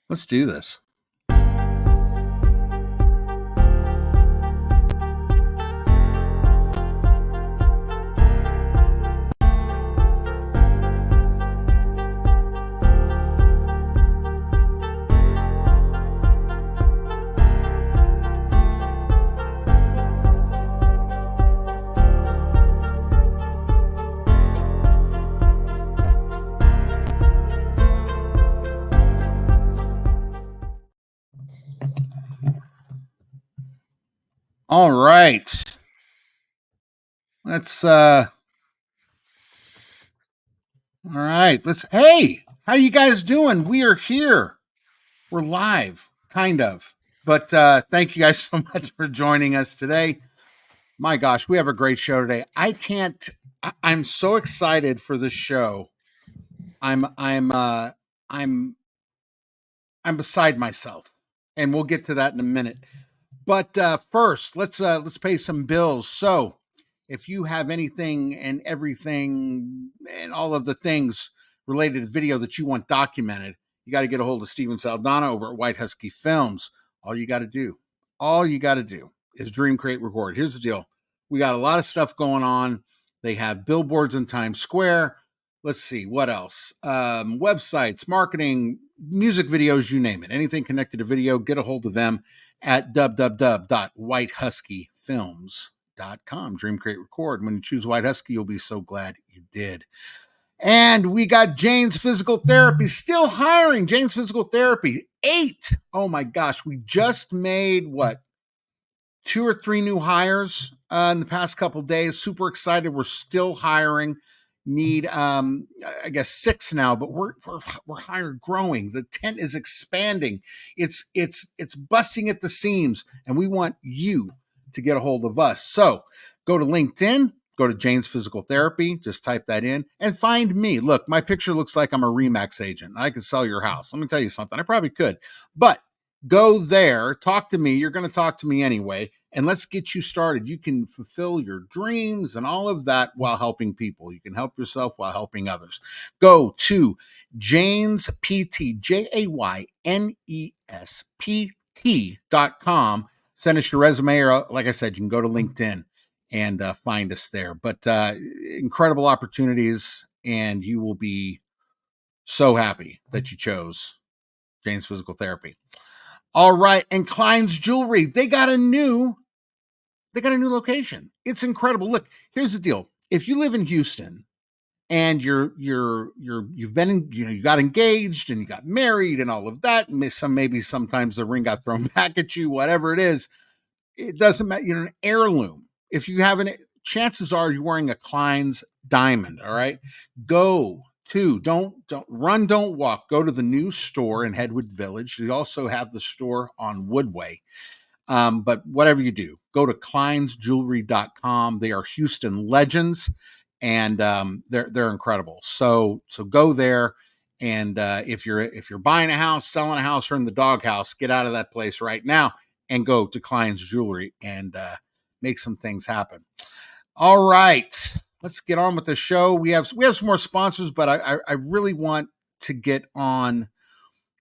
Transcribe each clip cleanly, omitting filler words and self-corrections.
Let's do this. All right. Let's all right. Hey, how you guys doing? We are here. We're live, kind of. But thank you guys so much for joining us today. My gosh, we have a great show today. I'm so excited for this show. I'm I'm beside myself. And we'll get to that in a minute. But first, let's pay some bills. So, if you have anything and everything and all of the things related to video that you want documented, you got to get a hold of Steven Saldana over at White Husky Films. All you got to do is dream, create, record. Here's the deal: we got a lot of stuff going on. They have billboards in Times Square. Let's see what else. Websites, marketing, music videos, you name it. Anything connected to video, get a hold of them at www.whitehuskyfilms.com. Dream, create, record. When you choose White Husky, you'll be so glad you did. And we got Jane's Physical Therapy still hiring. Jane's Physical Therapy 8. Oh my gosh, we just made 2 or 3 new hires in the past couple of days. Super excited. We're still hiring. Need I guess 6 now, but we're hiring, growing. The tent is expanding. It's busting at the seams, and we want you to get a hold of us. So go to LinkedIn, go to Jane's Physical Therapy, just type that in and find me. Look, my picture looks like I'm a Remax agent. I could sell your house. Let me tell you something. I probably could, but go there, talk to me. You're going to talk to me anyway, and let's get you started. You can fulfill your dreams and all of that while helping people. You can help yourself while helping others. Go to Jane's PT, JAYNESPT.com. Send us your resume, or like I said, you can go to LinkedIn and find us there. But incredible opportunities, and you will be so happy that you chose Jane's Physical Therapy. All right, and Klein's Jewelry, they got a new location. It's incredible. Look, here's the deal. If you live in Houston and you've been you got engaged and you got married and all of that, and maybe sometimes the ring got thrown back at you, whatever it is, it doesn't matter. You're an heirloom. If you have chances are you're wearing a Klein's diamond. All right, don't run, don't walk. Go to the new store in Headwood Village. They also have the store on Woodway. But whatever you do, go to kleinsjewelry.com. They are Houston legends, and they're incredible. So go there, and if you're buying a house, selling a house, or in the doghouse, get out of that place right now and go to Klein's Jewelry and make some things happen. All right, let's get on with the show. We have some more sponsors, but I really want to get on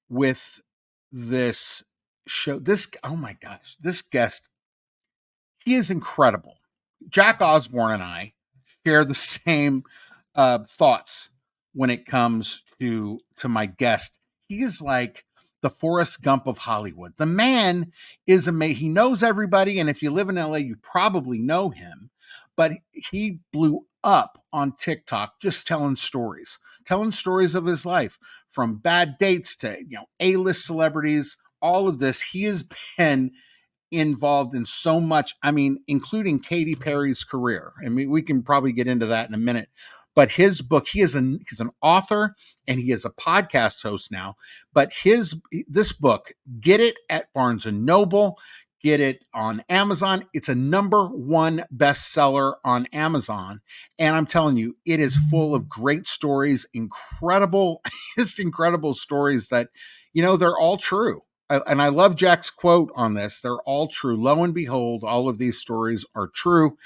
with this show. Oh my gosh, this guest, he is incredible. Jack Osborne and I share the same thoughts when it comes to my guest. He is like the Forrest Gump of Hollywood. The man is amazing. He knows everybody, and if you live in LA, you probably know him. But he blew up on TikTok just telling stories of his life, from bad dates to A-list celebrities. All of this, he has been involved in so much. I mean, including Katy Perry's career. I mean, we can probably get into that in a minute. But his book, he's an author and he is a podcast host now. But this book, get it at Barnes and Noble, get it on Amazon. It's a #1 bestseller on Amazon. And I'm telling you, it is full of great stories, incredible stories that, they're all true. And I love Jack's quote on this. They're all true. Lo and behold, all of these stories are true.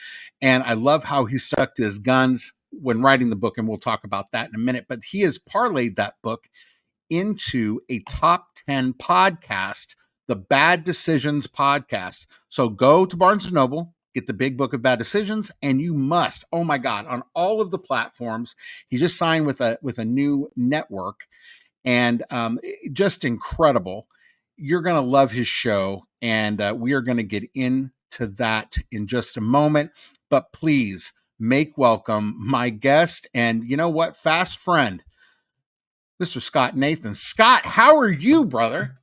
And I love how he stuck to his guns when writing the book. And we'll talk about that in a minute. But he has parlayed that book into a top 10 podcast, the Bad Decisions podcast. So go to Barnes and Noble, get the big book of Bad Decisions, and you must, oh my God, on all of the platforms. He just signed with a new network, and just incredible. You're going to love his show, and we are going to get into that in just a moment. But please make welcome my guest, and you know what, fast friend, Mr. Scott Nathan. Scott, how are you, brother?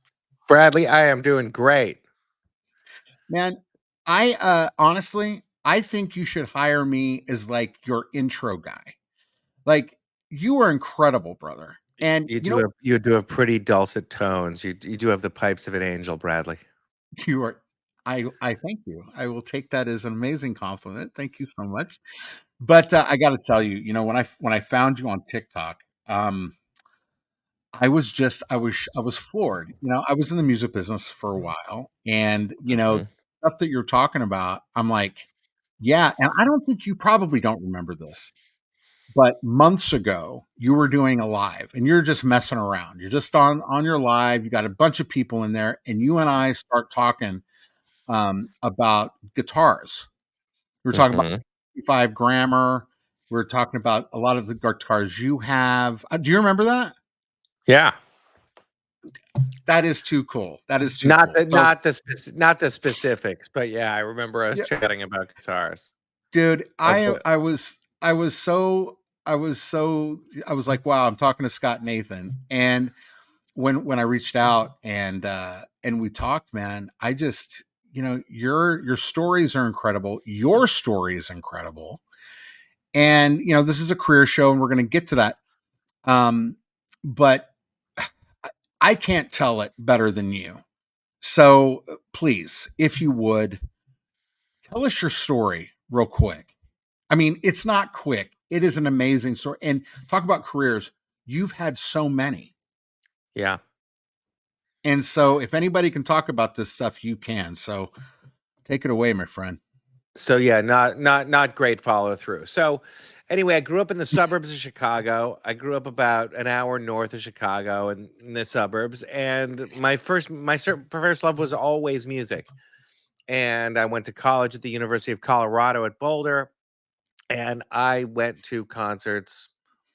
Bradley, I am doing great. Man, I honestly, I think you should hire me as like your intro guy. Like, you are incredible, brother. And You do have pretty dulcet tones. You do have the pipes of an angel, Bradley. you are I thank you. I will take that as an amazing compliment. Thank you so much. But I got to tell you, when I found you on TikTok, I was floored. I was in the music business for a while, and Mhm. stuff that you're talking about, I'm like, yeah. And I don't think you probably don't remember this, but months ago you were doing a live, and you're just messing around. You're just on your live. You got a bunch of people in there, and you and I start talking about guitars. We were talking about Mhm. 55 grammar. We were talking about a lot of the guitars you have. Do you remember that? Yeah. That is too cool. That is too Not cool. the So, not the specifics, but yeah, I remember us yeah, chatting about guitars. dude, A I bit. I was I was so I was so I was like, wow, I'm talking to Scott Nathan. And when I reached out and we talked, man, I just, your stories are incredible. Your story is incredible. And this is a career show, and we're going to get to that. But I can't tell it better than you. So please, if you would, tell us your story real quick. I mean, it's not quick. It is an amazing story. And talk about careers. You've had so many. Yeah. And so if anybody can talk about this stuff, you can. So take it away, my friend. So yeah, not great follow through. So anyway, I grew up in the suburbs of Chicago. I grew up about an hour north of Chicago in the suburbs, and first love was always music. And I went to college at the University of Colorado at Boulder, and I went to concerts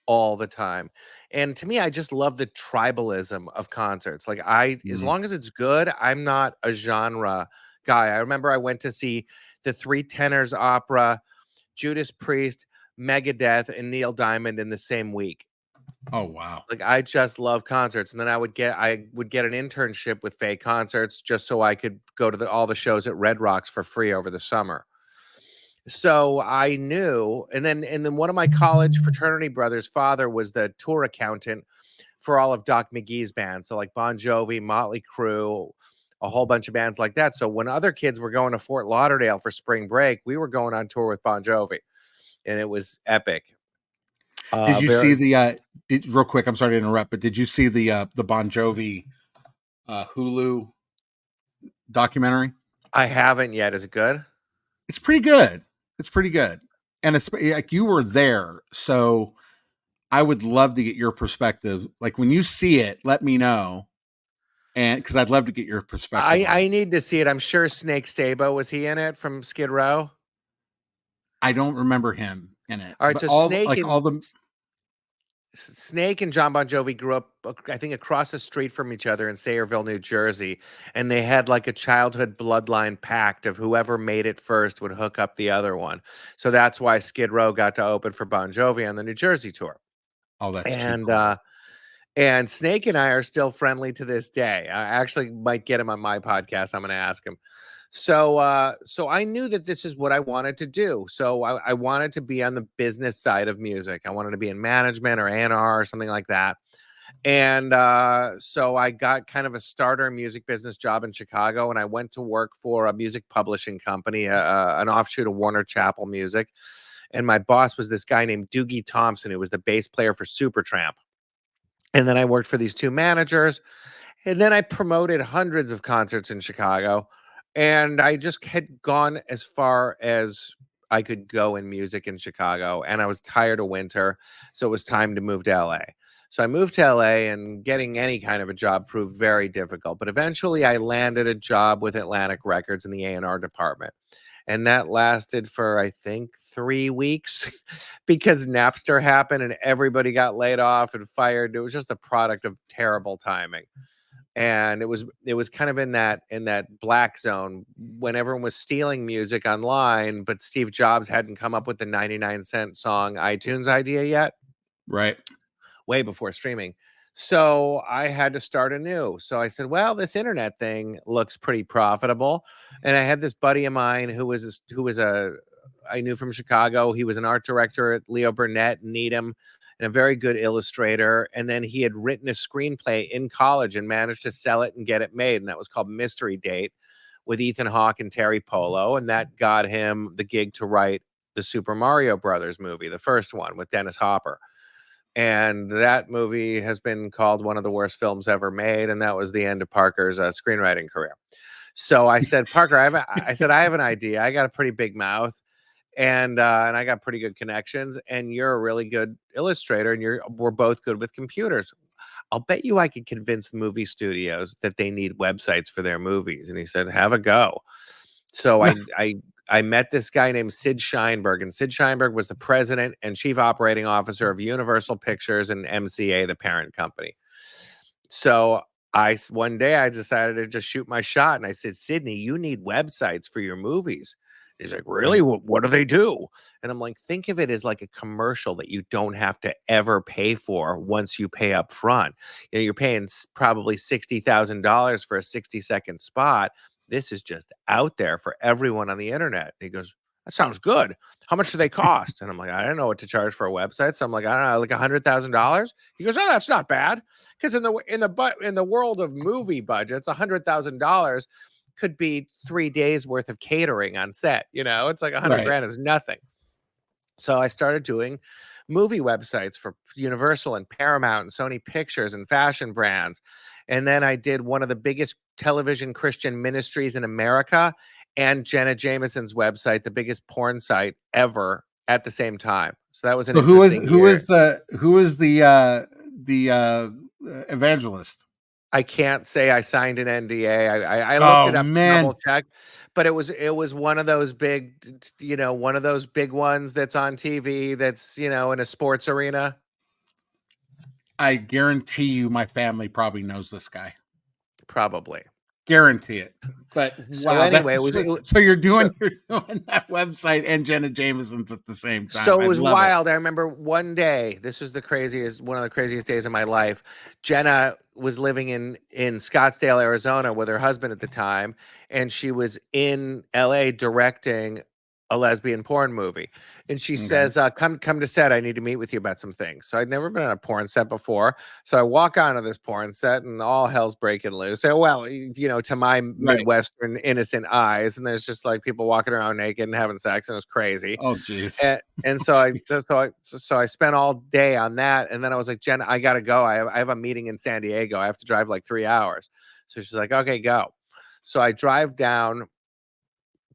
all the time. And to me, I just love the tribalism of concerts. Like as Mhm. long as it's good, I'm not a genre guy. I remember I went to see the Three Tenors Opera, Judas Priest, Megadeth, and Neil Diamond in the same week. Oh, wow. Like I just love concerts, and then I would get an internship with Fake Concerts just so I could go to all the shows at Red Rocks for free over the summer. So I knew, and then one of my college fraternity brothers' father was the tour accountant for all of Doc McGee's bands. So like Bon Jovi, Motley Crue, a whole bunch of bands like that. So when other kids were going to Fort Lauderdale for spring break, we were going on tour with Bon Jovi, and it was epic. Did you see Very. the real quick, I'm sorry to interrupt, but did you see the Bon Jovi Hulu documentary? I haven't yet. Is it good? It's pretty good. It's pretty good. And it's like you were there. So I would love to get your perspective. Like when you see it, let me know. And because I'd love to get your perspective on I it. need to see it. I'm sure Snake Sabo, was he in it from Skid Row? I don't remember him in it, All right, but so Snake all the Snake and John Bon Jovi grew up, I think, across the street from each other in Sayreville, New Jersey, and they had like a childhood bloodline pact of whoever made it first would hook up the other one. So that's why Skid Row got to open for Bon Jovi on the New Jersey tour. oh, that's too And cool. Snake and I are still friendly to this day. I actually might get him on my podcast. I'm going to ask him. So I knew that this is what I wanted to do. So I wanted to be on the business side of music. I wanted to be in management or A&R or something like that. And so I got kind of a starter music business job in Chicago, and I went to work for a music publishing company, an offshoot of Warner Chappell Music. And my boss was this guy named Doogie Thompson, who was the bass player for Supertramp. And then I worked for these two managers. And then I promoted hundreds of concerts in Chicago. And I just had gone as far as I could go in music in Chicago. And I was tired of winter. So it was time to move to LA. So I moved to LA, and getting any kind of a job proved very difficult. But eventually I landed a job with Atlantic Records in the A&R department. And that lasted for, I think, 3 weeks because Napster happened and everybody got laid off and fired. It was just a product of terrible timing. And it was kind of in that black zone when everyone was stealing music online, but Steve Jobs hadn't come up with the 99-cent song iTunes idea yet, Right. way before streaming. So I had to start anew. So I said, well, this internet thing looks pretty profitable. And I had this buddy of mine I knew from Chicago. He was an art director at Leo Burnett and Needham, and a very good illustrator. And then he had written a screenplay in college and managed to sell it and get it made. And that was called Mystery Date with Ethan Hawke and Terry Polo. And that got him the gig to write the Super Mario Brothers movie, the first one with Dennis Hopper. And that movie has been called one of the worst films ever made. And that was the end of Parker's screenwriting career. So I said, Parker, I have an idea. I got a pretty big mouth, and I got pretty good connections, and you're a really good illustrator, and we're both good with computers. I'll bet you I could convince movie studios that they need websites for their movies. And he said, have a go. So I met this guy named Sid Sheinberg, and Sid Sheinberg was the president and chief operating officer of Universal Pictures and MCA, the parent company. So one day I decided to just shoot my shot, and I said, Sydney, you need websites for your movies. He's like, really? What do they do? And I'm like, think of it as like a commercial that you don't have to ever pay for once you pay up front. You're paying probably $60,000 for a 60-second spot. This is just out there for everyone on the internet. And he goes, that sounds good. How much do they cost? And I'm like, I don't know what to charge for a website. So I'm like, I don't know, like $100,000. He goes, oh, that's not bad. Because in the world of movie budgets, $100,000 could be 3 days worth of catering on set. It's like 100 Right. grand is nothing. So I started doing movie websites for Universal and Paramount and Sony Pictures and fashion brands. And then I did one of the biggest television Christian ministries in America and Jenna Jameson's website, the biggest porn site ever, at the same time. So that was an So interesting year. who is the evangelist? I can't say I signed an NDA. I looked Oh it up, man, double check, but it was one of those big, one of those big ones that's on TV. That's in a sports arena. I guarantee you, my family probably knows this guy. Probably. Guarantee it. But So wow, anyway, so you're so doing that website and Jenna Jameson's at the same time. So it I was love it. wild. I remember one day, this was one of the craziest days of my life. Jenna was living in Scottsdale, Arizona with her husband at the time, and she was in LA directing a lesbian porn movie. And she Okay. says, come to set. I need to meet with you about some things. So I'd never been on a porn set before. So I walk onto this porn set and all hell's breaking loose. So, well, to my Midwestern innocent eyes, and there's just like people walking around naked and having sex, and it's crazy. Oh geez. And so I spent all day on that, and then I was like, Jen, I gotta go. I have a meeting in San Diego. I have to drive like 3 hours. So she's like, okay, go. So I drive down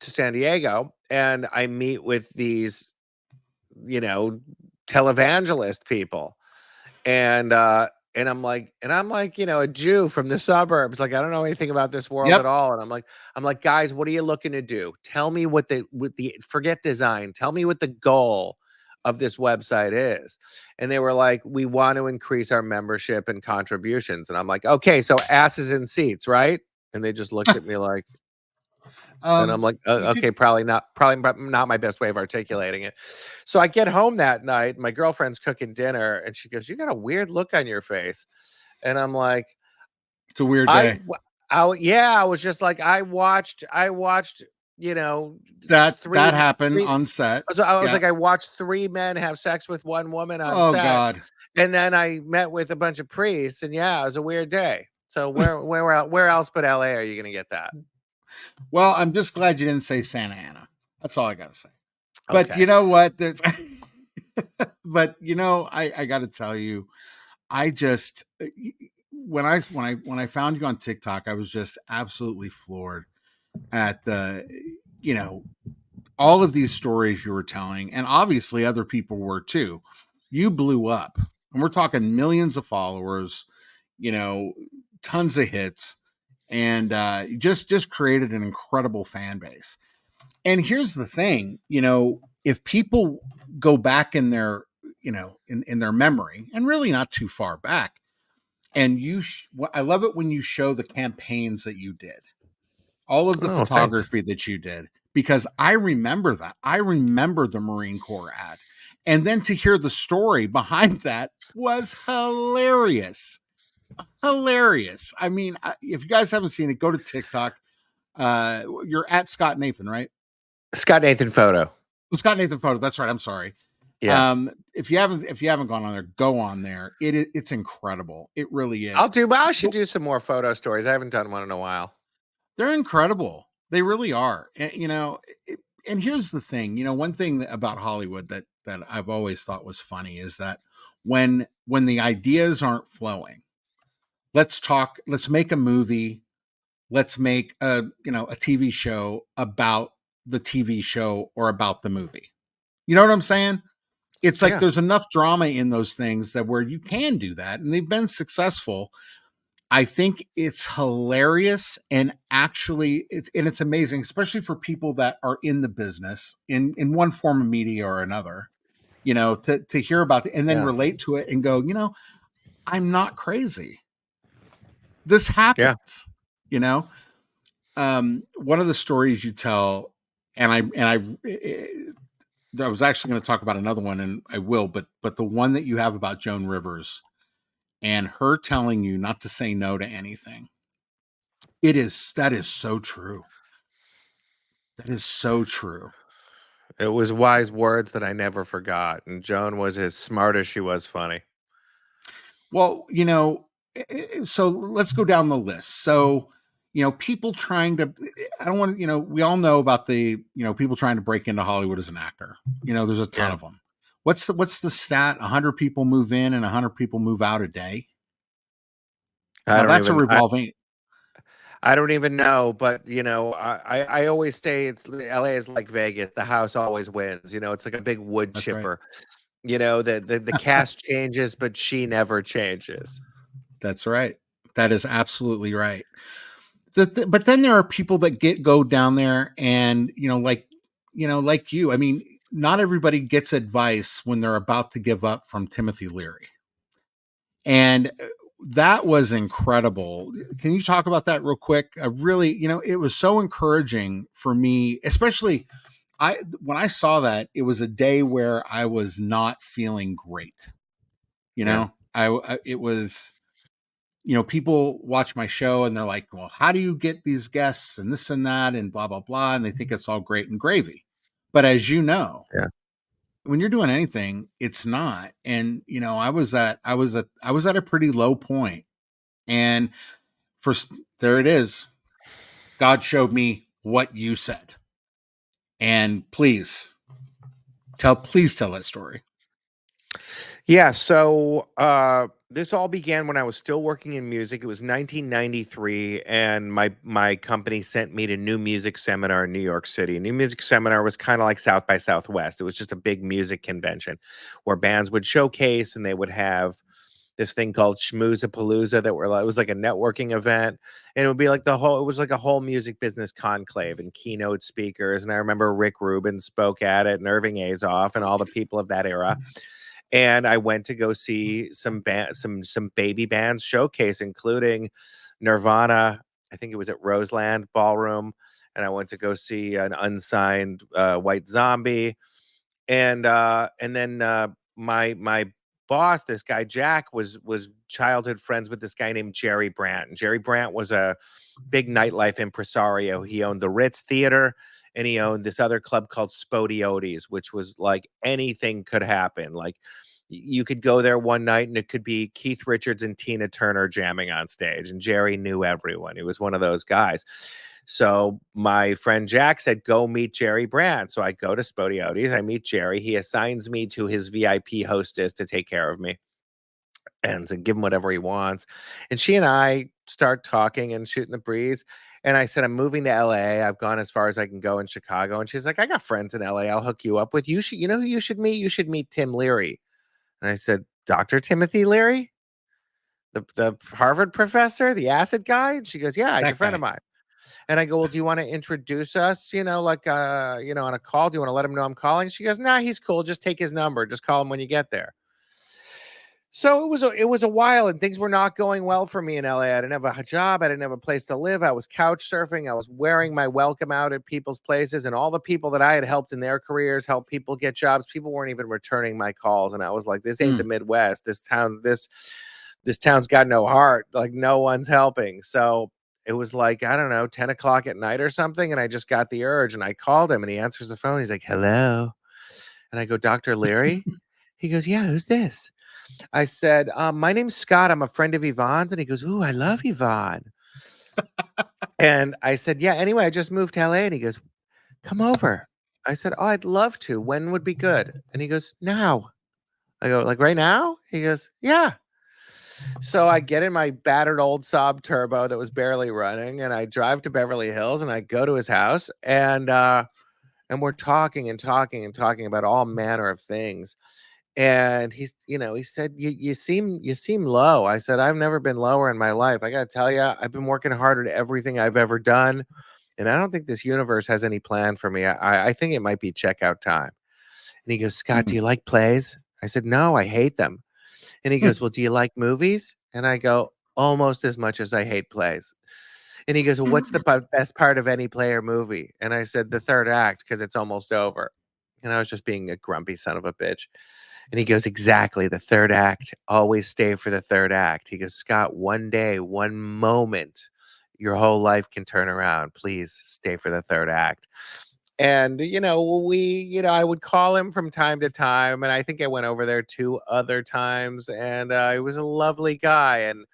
to San Diego, and I meet with these, televangelist people, and I'm like, a Jew from the suburbs. Like, I don't know anything about this world Yep. at all. And I'm like, guys, what are you looking to do? Tell me what forget design. Tell me what the goal of this website is. And they were like, we want to increase our membership and contributions. And I'm like, okay, so asses in seats, right? And they just looked at me like, and I'm like, okay, probably not my best way of articulating it. So I get home that night, my girlfriend's cooking dinner, and she goes, you got a weird look on your face. And I'm like, it's a weird day. I was just like, I watched, that happened on set. So I was like, I watched 3 men have sex with one woman on set. God. And then I met with a bunch of priests, and it was a weird day. So where else but LA are you going to get that? Well, I'm just glad you didn't say Santa Ana. That's all I got to say. But Okay. you know what? There's but I got to tell you, I just when I found you on TikTok, I was just absolutely floored at the all of these stories you were telling, and obviously other people were too. You blew up. and we're talking millions of followers, you know, tons of hits, and just created an incredible fan base. And here's the thing, if people go back in their, in their memory, and really not too far back, and I love it when you show the campaigns that you did, all of the Oh, thanks. photography that you did, because I remember that. I remember the Marine Corps ad. And then to hear the story behind that was hilarious. Hilarious. I mean, if you guys haven't seen it, go to TikTok. You're at Scott Nathan, right? Scott Nathan photo. Well, Scott Nathan photo. That's right. I'm sorry. Yeah. If you haven't gone on there, go on there. It's incredible. It really is. But I should do some more photo stories. I haven't done one in a while. They're incredible. They really are. And, and here's the thing. One thing about Hollywood that I've always thought was funny is that when the ideas aren't flowing, let's talk. Let's make a movie. Let's make a TV show about the TV show or about the movie. You know what I'm saying? It's like Yeah. there's enough drama in those things that where you can do that, and they've been successful. I think it's hilarious, and actually it's amazing, especially for people that are in the business in one form of media or another, to hear about it and then Yeah. relate to it and go, I'm not crazy. This Yeah. happens, you know. One of the stories you tell, and I was actually going to talk about another one, and I will, but the one that you have about Joan Rivers and her telling you not to say no to anything. That is so true. That is so true. It was wise words that I never forgot. And Joan was as smart as she was funny. Well, so let's go down the list. So, people trying to, I don't want to, we all know about the, people trying to break into Hollywood as an actor. There's a ton Yeah. of them. What's the stat? 100 people move in and 100 people move out a day. I Now don't that's a even revolving. I don't even know, but I always say LA is like Vegas. The house always wins. It's like a big wood That's right. chipper. The cast changes, but she never changes. That's right. That is absolutely right. But then there are people that go down there and like you. I mean, not everybody gets advice when they're about to give up from Timothy Leary, and that was incredible. Can you talk about that real quick? Really, it was so encouraging for me, especially when I saw that. It was a day where I was not feeling great. Yeah. It was, people watch my show and they're like, well, how do you get these guests and this and that and blah, blah, blah. And they think it's all great and gravy. But as you know, Yeah. when you're doing anything, it's not. And, I was at a pretty low point. And there it is. God showed me what you said. And please tell that story. Yeah, so this all began when I was still working in music. It was 1993, and my company sent me to New Music Seminar in New York City. New Music Seminar was kind of like South by Southwest. It was just a big music convention where bands would showcase, and they would have this thing called Schmoozapalooza it was like a networking event, and it would be like it was like a whole music business conclave and keynote speakers. And I remember Rick Rubin spoke at it, and Irving Azoff, and all the people of that era. And I went to go see some baby bands showcase, including Nirvana. I think it was at Roseland Ballroom, and I went to go see an unsigned White Zombie, and then my boss, this guy Jack, was childhood friends with this guy named Jerry Brandt. And Jerry Brandt was a big nightlife impresario. He owned the Ritz Theater, and he owned this other club called Spodiotes, which was like anything could happen. Like you could go there one night and it could be Keith Richards and Tina Turner jamming on stage, and Jerry knew everyone. He was one of those guys. So my friend Jack said, go meet Jerry Brandt. So I go to Spodiotes, I meet Jerry. He assigns me to his VIP hostess to take care of me and to give him whatever he wants. And she and I start talking and shooting the breeze. And I said, I'm moving to LA. I've gone as far as I can go in Chicago. And she's like, I got friends in LA. I'll hook you up with. You know who you should meet? You should meet Tim Leary. And I said, Dr. Timothy Leary, the Harvard professor, the acid guy? And she goes, yeah, he's a That friend of guy. mine. And I go, well, do you want to introduce us, like, on a call? Do you want to let him know I'm calling? She goes, nah, he's cool. Just take his number. Just call him when you get there. So it was a while, and things were not going well for me in LA. I didn't have a job. I didn't have a place to live. I was couch surfing. I was wearing my welcome out at people's places, and all the people that I had helped in their careers, helped people get jobs. People weren't even returning my calls, and I was like, "This ain't the Mm. Midwest. This town's got no heart. Like, no one's helping." So it was like, I don't know, 10 o'clock at night or something, and I just got the urge, and I called him, and he answers the phone. He's like, "Hello," and I go, "Dr. Leary?" He goes, "Yeah, who's this?" I said, "My name's Scott. I'm a friend of Yvonne's." And he goes, "Ooh, I love Yvonne." And I said, "Yeah, anyway, I just moved to LA." And he goes, "Come over." I said, "Oh, I'd love to. When would be good?" And he goes, "Now." I go, "Like right now?" He goes, "Yeah." So I get in my battered old Saab Turbo that was barely running, and I drive to Beverly Hills, and I go to his house, and we're talking and talking and talking about all manner of things. And he said, you seem low. I said, I've never been lower in my life. I got to tell you, I've been working hard at everything I've ever done. And I don't think this universe has any plan for me. I think it might be checkout time. And he goes, Scott, do Mm. you like plays? I said, no, I hate them. And he goes, well, do you like movies? And I go, almost as much as I hate plays. And he goes, well, what's the best part of any play or movie? And I said, the third act, because it's almost over. And I was just being a grumpy son of a bitch. And he goes, exactly, the third act. Always stay for the third act. He goes, Scott, one day, one moment, your whole life can turn around. Please stay for the third act. And, I would call him from time to time. And I think I went over there 2 other times. And he was a lovely guy. And,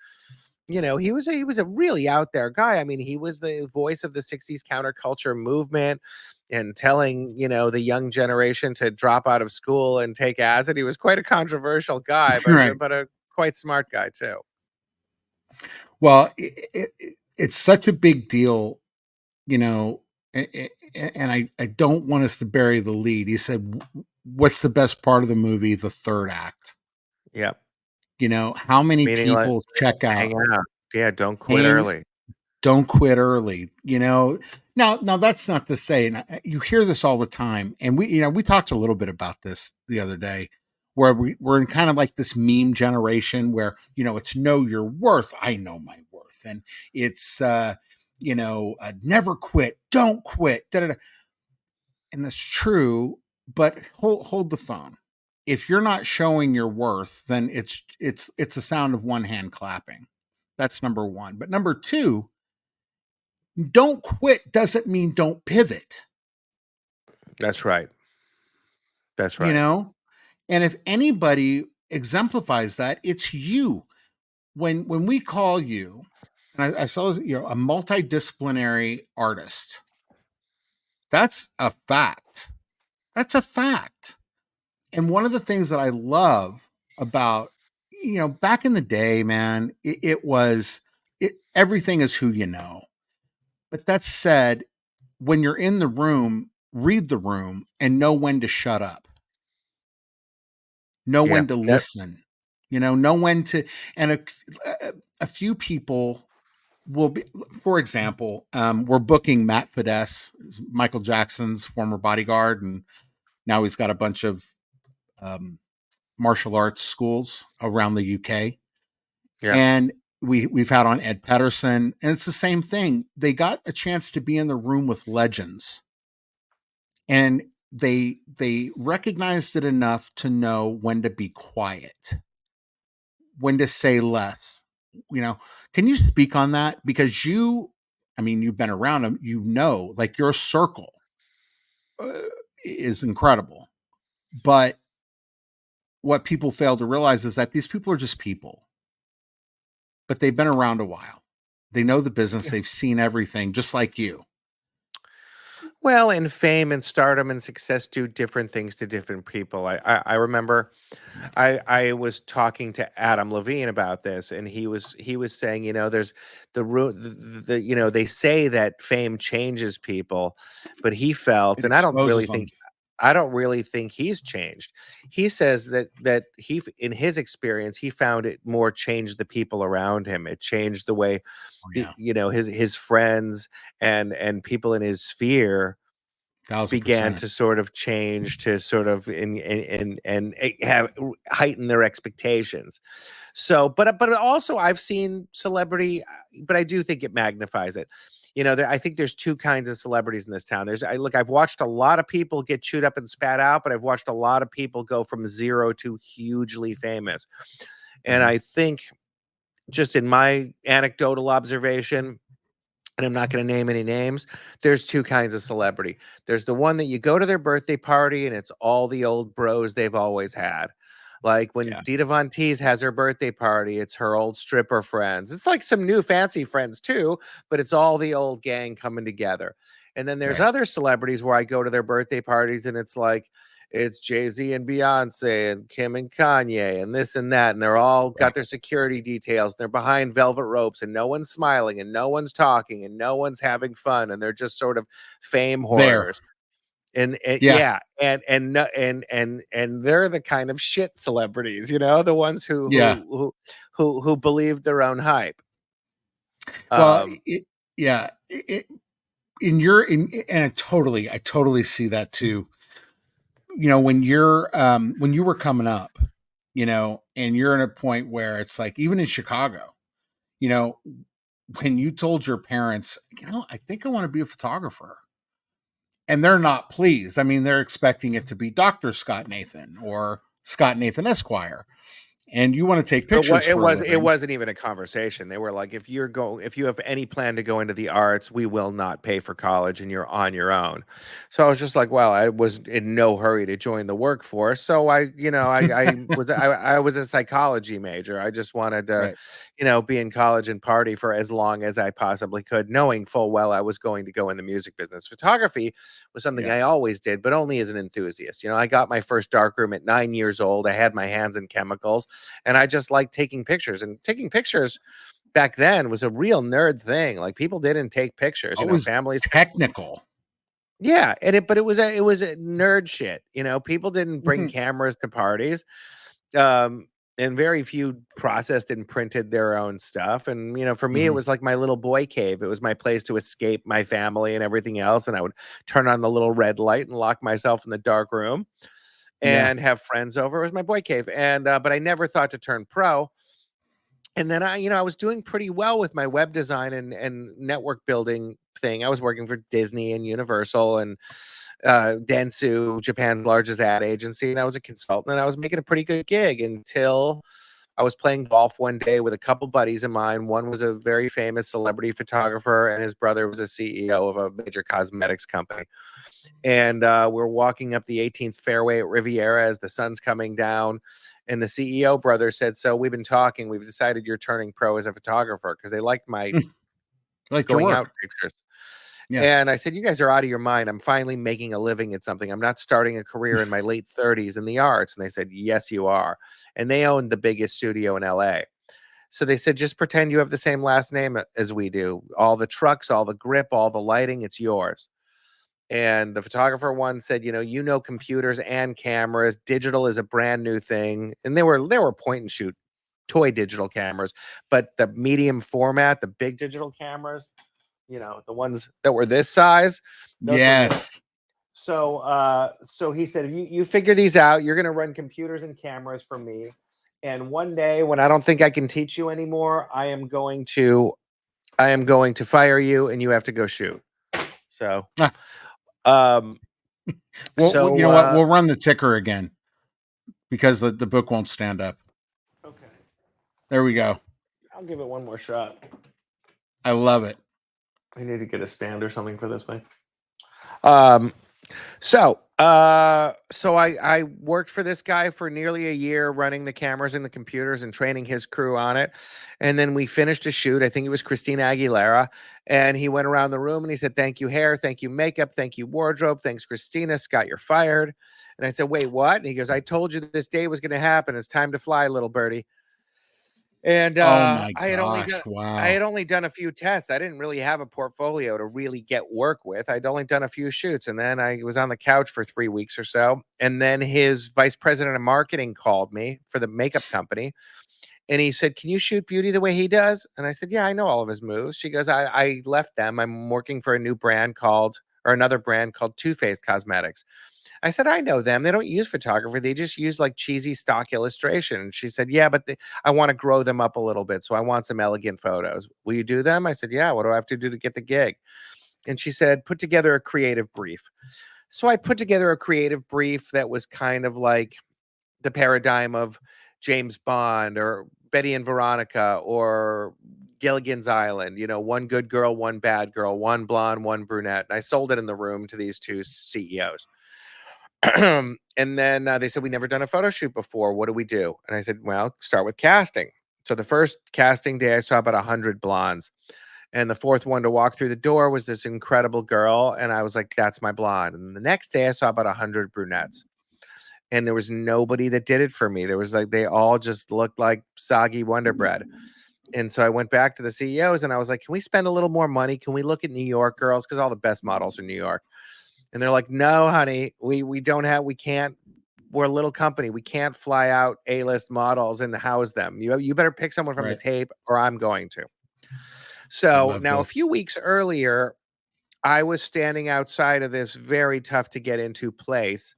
he was a really out there guy. I mean, he was the voice of the 60s counterculture movement and telling, the young generation to drop out of school and take acid. He was quite a controversial guy, but Right. but a quite smart guy too. Well, it's such a big deal, you know, and I don't want us to bury the lead. He said, "What's the best part of the movie? The third act." Yep. How many Meaning, like, people check hang out? out. Yeah, don't quit Hang early. Don't quit early. Now that's not to say, and you hear this all the time, and we talked a little bit about this the other day, where we're in kind of like this meme generation where it's know your worth. I know my worth, and it's never quit, don't quit, da, da, da. And that's true, but hold the phone. If you're not showing your worth, then it's a sound of one hand clapping. That's number one. But number two, don't quit doesn't mean don't pivot, That's right. That's you right. know? And if anybody exemplifies that, it's you. When we call you, and I saw a multidisciplinary artist, that's a fact. That's a fact. And one of the things that I love about, back in the day, man, it was everything is who you know. But that said, when you're in the room, read the room and know when to shut up, know Yeah. when to Yep. listen, know when to, and a few people will be, for example, we're booking Matt Fidesz, Michael Jackson's former bodyguard, and now he's got a bunch of um, martial arts schools around the UK. Yeah. And we've had on Ed Pedersen, and it's the same thing. They got a chance to be in the room with legends, and they recognized it enough to know when to be quiet, when to say less. Can you speak on that? Because you've been around them, like your circle uh, is incredible. But what people fail to realize is that these people are just people, but they've been around a while. They know the business, they've seen everything, just like you. Well, and fame and stardom and success do different things to different people. I remember I was talking to Adam Levine about this, and he was saying, there's they say that fame changes people, but he felt, It and I don't really exposes think them. I don't really think he's changed. He says that he, in his experience, he found it more changed the people around him. It changed the way, Oh, yeah. his friends and people in his sphere began 1,000%. to sort of change, to sort of and have heighten their expectations. So, but also I've seen celebrity, but I do think it magnifies it. I think there's two kinds of celebrities in this town. I've watched a lot of people get chewed up and spat out, but I've watched a lot of people go from zero to hugely famous. And Mhm. I think, just in my anecdotal observation, and I'm not going to name any names, there's two kinds of celebrity. There's the one that you go to their birthday party and it's all the old bros they've always had. Like when Yeah. Dita Von Teese has her birthday party, it's her old stripper friends. It's like some new fancy friends too, but it's all the old gang coming together. And then there's Right. other celebrities where I go to their birthday parties and it's like, it's Jay-Z and Beyonce and Kim and Kanye and this and that. And they're all Right. got their security details. They're behind velvet ropes and no one's smiling and no one's talking and no one's having fun. And they're just sort of fame There. hoarders. And Yeah. yeah, and they're the kind of shit celebrities, the ones who Yeah. believe their own hype. Well, yeah. And I totally see that too. When you were coming up, and you're in a point where it's like, even in Chicago, you know, when you told your parents, I think I want to be a photographer, and they're not pleased. I mean, they're expecting it to be Dr. Scott Nathan or Scott Nathan Esquire, and you want to take pictures for a It living. wasn't even a conversation. They were like, if you have any plan to go into the arts, we will not pay for college and you're on your own. So I was just like, well, I was in no hurry to join the workforce. So I was a psychology major. I just wanted to, Right. be in college and party for as long as I possibly could, knowing full well I was going to go in the music business. Photography was something Yeah. I always did, but only as an enthusiast. I got my first darkroom at 9 years old. I had my hands in chemicals. And I just like taking pictures. And taking pictures back then was a real nerd thing. Like, people didn't take pictures, It was families. technical. Yeah, but it was a nerd shit. People didn't bring Mhm. cameras to parties. Um, and very few processed and printed their own stuff. And for me, it Mhm. was like my little boy cave. It was my place to escape my family and everything else. And I would turn on the little red light and lock myself in the dark room Yeah. and have friends over. It was my boy cave. And but I never thought to turn pro. And then I was doing pretty well with my web design and network building thing. I was working for Disney and Universal and Dentsu, Japan's largest ad agency, and I was a consultant, and I was making a pretty good gig until I was playing golf one day with a couple buddies of mine. One was a very famous celebrity photographer, and his brother was a CEO of a major cosmetics company. And we're walking up the 18th fairway at Riviera as the sun's coming down. And the CEO brother said, "So we've been talking. We've decided you're turning pro as a photographer," because they liked my Like your going work. out pictures. Yeah. And I said, "You guys are out of your mind. I'm finally making a living at something. I'm not starting a career in my late 30s in the arts." And they said, "Yes, you are." And they owned the biggest studio in LA. So they said, "Just pretend you have the same last name as we do. All the trucks, all the grip, all the lighting, it's yours." And the photographer one said, computers and cameras. Digital is a brand new thing. And there were point and shoot toy digital cameras, but the medium format, the big digital cameras, the ones that were this size, those were yours. Yes. So he said, you figure these out. You're going to run computers and cameras for me. And one day when I don't think I can teach you anymore, I am going to fire you and you have to go shoot. So, Ah, um, well, you so, know what? We'll run the ticker again because the book won't stand up. okay, There we go. I'll give it one more shot. I love it. I need to get a stand or something for this thing. So I worked for this guy for nearly a year, running the cameras and the computers and training his crew on it. And then we finished a shoot. I think it was Christina Aguilera. And he went around the room and he said, "Thank you, hair. Thank you, makeup. Thank you, wardrobe. Thanks, Christina. Scott, you're fired." And I said, "Wait, what?" And he goes, "I told you this day was going to happen. It's time to fly, little birdie." And Oh my I had gosh, wow. only done a few tests. I didn't really have a portfolio to really get work with. I'd only done a few shoots, and then I was on the couch for 3 weeks or so. And then his vice president of marketing called me for the makeup company, and he said, "Can you shoot beauty the way he does?" And I said, "Yeah, I know all of his moves." She goes, I left them. I'm working for a new brand called, or another brand called Too Faced Cosmetics." I said, "I know them. They don't use photography. They just use like cheesy stock illustration." And she said, "Yeah, but I want to grow them up a little bit. So I want some elegant photos. Will you do them?" I said, "Yeah. What do I have to do to get the gig?" And she said, "Put together a creative brief." So I put together a creative brief that was kind of like the paradigm of James Bond or Betty and Veronica or Gilligan's Island, one good girl, one bad girl, one blonde, one brunette. And I sold it in the room to these two CEOs. And then they said, "We never done a photo shoot before. What do we do?" And I said, "Well, start with casting." So the first casting day, I saw about 100 blondes. And the fourth one to walk through the door was this incredible girl. And I was like, "That's my blonde." And the next day, I saw about 100 brunettes. And there was nobody that did it for me. There was like, they all just looked like soggy Wonder Bread. And so I went back to the CEOs and I was like, "Can we spend a little more money? Can we look at New York girls? Because all the best models are New York." And they're like, "No, honey, we don't have, we can't, we're a little company. We can't fly out A-list models and house them. You better pick someone from the Right. tape or I'm going to." I So love now a this. few weeks earlier, I was standing outside of this very tough to get into place.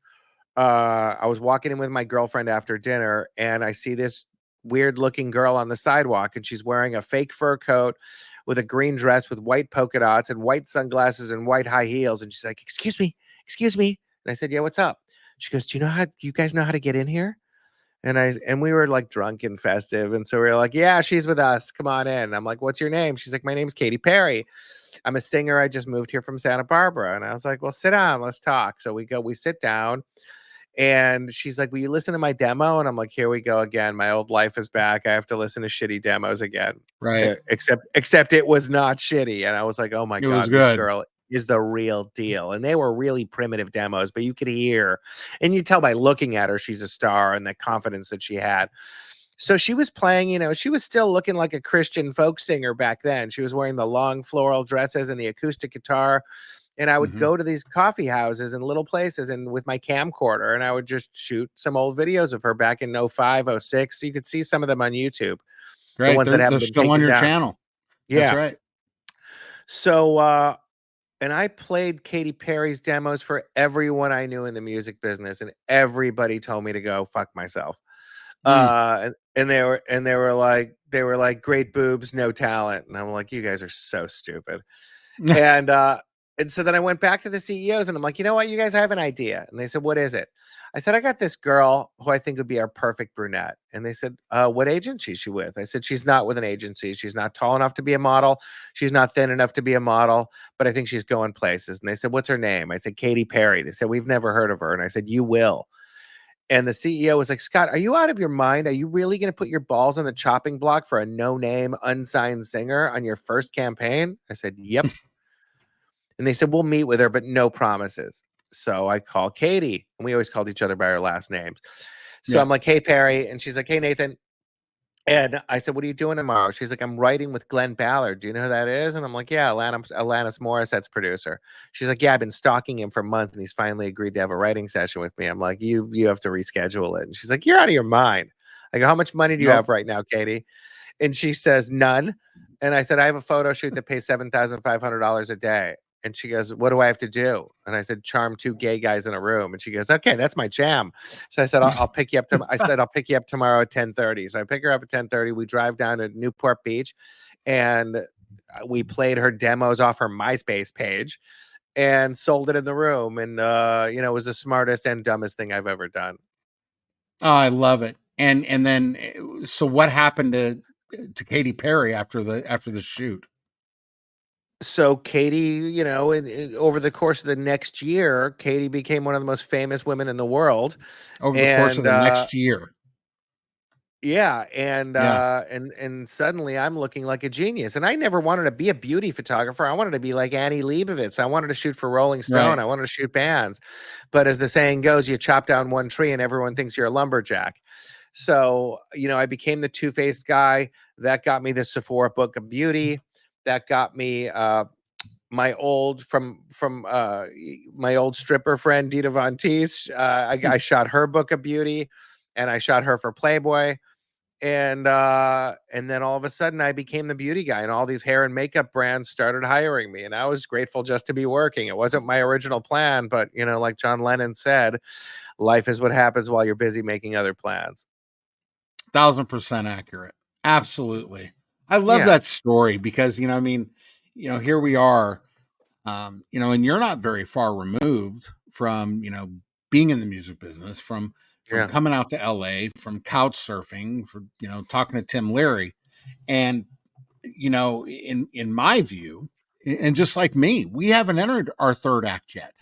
I was walking in with my girlfriend after dinner and I see this weird looking girl on the sidewalk and she's wearing a fake fur coat with a green dress with white polka dots and white sunglasses and white high heels. And she's like, "Excuse me, excuse me." And I said, "Yeah, what's up?" She goes, "Do you guys know how to get in here?" And we were like drunk and festive. And so we were like, "Yeah, she's with us. Come on in." I'm like, "What's your name?" She's like, "My name's Katy Perry. I'm a singer. I just moved here from Santa Barbara." And I was like, "Well, sit down. Let's talk." So we sit down and she's like, "Will you listen to my demo?" And I'm like, "Here we go again. My old life is back. I have to listen to shitty demos again." Right. Except it was not shitty. And I was like, "Oh my It was God, this good. girl is the real deal." And they were really primitive demos, but you could hear and you tell by looking at her, she's a star and the confidence that she had. So she was playing, she was still looking like a Christian folk singer back then. She was wearing the long floral dresses and the acoustic guitar. And I would Mhm. go to these coffee houses and little places and with my camcorder and I would just shoot some old videos of her back in 05, 06. You could see some of them on YouTube, the Right. ones that They're haven't been still on taken your down. channel. That's Yeah. right. So and I played Katy Perry's demos for everyone I knew in the music business, and everybody told me to go fuck myself. Mm. And they were like, "Great boobs, no talent." And I'm like, "You guys are so stupid." And so then I went back to the CEOs and I'm like, "You know what? You guys, I have an idea." And they said, "What is it?" I said, "I got this girl who I think would be our perfect brunette." And they said, "What agency is she with?" I said, "She's not with an agency. She's not tall enough to be a model. She's not thin enough to be a model, but I think she's going places." And they said, "What's her name?" I said, "Katy Perry." They said, "We've never heard of her." And I said, "You will." And the CEO was like, "Scott, are you out of your mind? Are you really going to put your balls on the chopping block for a no-name, unsigned singer on your first campaign?" I said, "Yep." And they said, "We'll meet with her, but no promises." So I call Katie, and we always called each other by our last names. So Yeah. I'm like, "Hey, Perry." And she's like, "Hey, Nathan." And I said, "What are you doing tomorrow?" She's like, "I'm writing with Glenn Ballard. Do you know who that is?" And I'm like, "Yeah, Alanis Morissette's producer." She's like, "Yeah, I've been stalking him for months, and he's finally agreed to have a writing session with me." I'm like, You have to reschedule it." And she's like, "You're out of your mind." I go, "How much money do you Nope. have right now, Katie?" And she says, "None." And I said, "I have a photo shoot that pays $7,500 a day." And she goes, "What do I have to do?" And I said, "Charm two gay guys in a room." And she goes, "Okay, that's my jam." So I said, I'll pick you up. I said, "I'll pick you up tomorrow at 10:30." So I pick her up at 10:30. We drive down to Newport Beach and we played her demos off her MySpace page and sold it in the room. And, it was the smartest and dumbest thing I've ever done. Oh, I love it. And then so what happened to Katy Perry after the shoot? So Katie, over the course of the next year, Katie became one of the most famous women in the world. Over the course of And the next year. yeah, and Yeah. suddenly I'm looking like a genius. And I never wanted to be a beauty photographer. I wanted to be like Annie Leibovitz. I wanted to shoot for Rolling Stone. Right. I wanted to shoot bands. But as the saying goes, you chop down one tree and everyone thinks you're a lumberjack. So, I became the two-faced guy. That got me the Sephora Book of Beauty. That got me my old my old stripper friend Dita Von Teese. I shot her Book of Beauty, and I shot her for Playboy. And then all of a sudden I became the beauty guy, and all these hair and makeup brands started hiring me, and I was grateful just to be working. It wasn't my original plan, but like John Lennon said, life is what happens while you're busy making other plans. 1,000% accurate. Absolutely. I love Yeah. that story because, I mean, here we are, and you're not very far removed from, being in the music business, from Yeah. coming out to LA, from couch surfing, from, talking to Tim Leary. And, in my view, and just like me, we haven't entered our third act yet.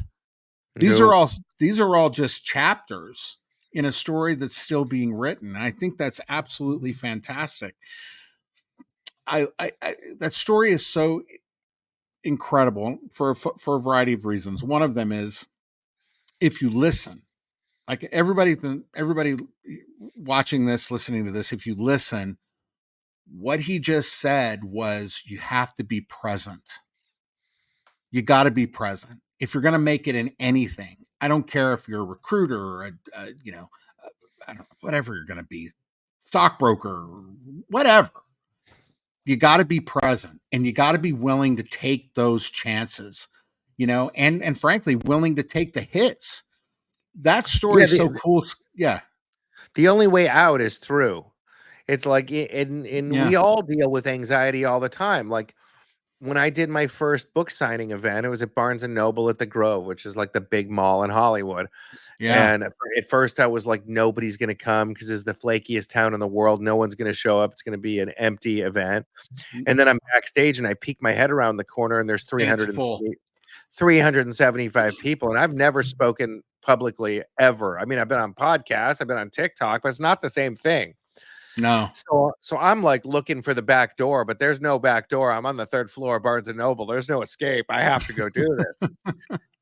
These are No. all just chapters in a story that's still being written. And I think that's absolutely fantastic. I that story is so incredible for a variety of reasons. One of them is, if you listen, like everybody watching this, listening to this, if you listen, what he just said was, you have to be present. You got to be present if you're going to make it in anything. I don't care if you're a recruiter or I don't know, whatever you're going to be, stockbroker, whatever. You got to be present, and you got to be willing to take those chances, and frankly, willing to take the hits. That story Yeah, is so cool. Yeah. the only way out is through. It's like, and Yeah. we all deal with anxiety all the time. Like, when I did my first book signing event, it was at Barnes and Noble at the Grove, which is like the big mall in Hollywood. Yeah. And at first I was like, nobody's going to come because it's the flakiest town in the world. No one's going to show up. It's going to be an empty event. And then I'm backstage and I peek my head around the corner, and there's And it's full. 375 people. And I've never spoken publicly ever. I mean, I've been on podcasts, I've been on TikTok, but it's not the same thing. No. So I'm like looking for the back door, but there's no back door. I'm on the third floor of Barnes and Noble. There's no escape. I have to go do this.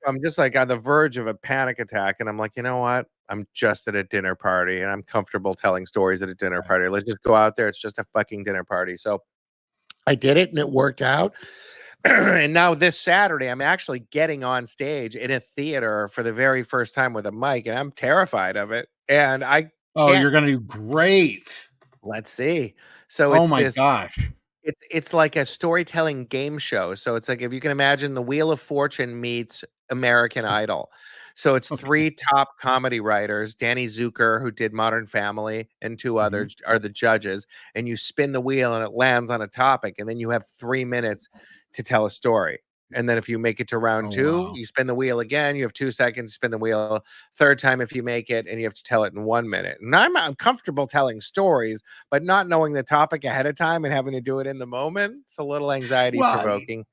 I'm just like on the verge of a panic attack, and I'm like, you know what? I'm just at a dinner party, and I'm comfortable telling stories at a dinner party. Let's just go out there. It's just a fucking dinner party. So I did it, and it worked out. And now this Saturday, I'm actually getting on stage in a theater for the very first time with a mic, and I'm terrified of it. And I Oh, can't. you're going to do great. Let's see. So Oh it's my this. gosh. It's like a storytelling game show. So it's like, if you can imagine, the Wheel of Fortune meets American Idol. So it's Okay. 3 top comedy writers. Danny Zucker, who did Modern Family, and 2 Mhm. others are the judges. And you spin the wheel and it lands on a topic, and then you have 3 minutes to tell a story. And then if you make it to round Oh 2, wow. you spin the wheel again. You have 2 seconds to spin the wheel. Third time, if you make it, and you have to tell it in 1 minute. And I'm comfortable telling stories, but not knowing the topic ahead of time and having to do it in the moment, it's a little anxiety Well, provoking.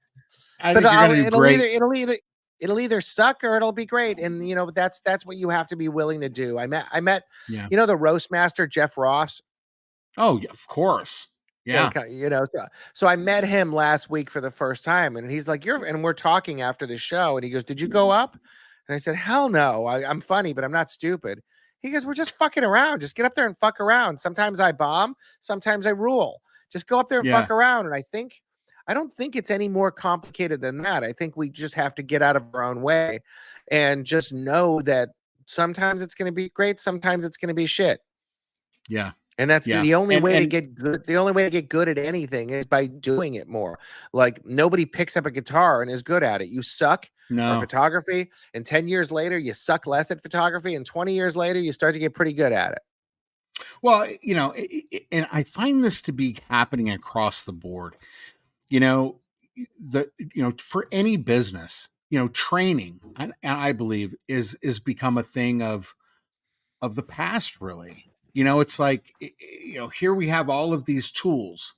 I But think you're going to do it'll great. either suck or it'll be great. And that's what you have to be willing to do. I met Yeah. the roast master Jeff Ross. Oh, yeah, of course. Yeah, Yeah. so I met him last week for the first time, and he's like, and we're talking after the show, and he goes, "Did you go up?" And I said, "Hell no. I'm funny, but I'm not stupid." He goes, "We're just fucking around. Just get up there and fuck around. Sometimes I bomb, sometimes I rule. Just go up there and Yeah. fuck around." And I don't think it's any more complicated than that. I think we just have to get out of our own way and just know that sometimes it's going to be great, sometimes it's going to be shit. Yeah. And that's Yeah. the only way to And get good. The only way to get good at anything is by doing it more. Like, nobody picks up a guitar and is good at it. You suck or no. photography, and 10 years later you suck less at photography, and 20 years later you start to get pretty good at it. Well, and I find this to be happening across the board. You know, for any business, training, and I believe is become a thing of the past, really. It's like, here we have all of these tools.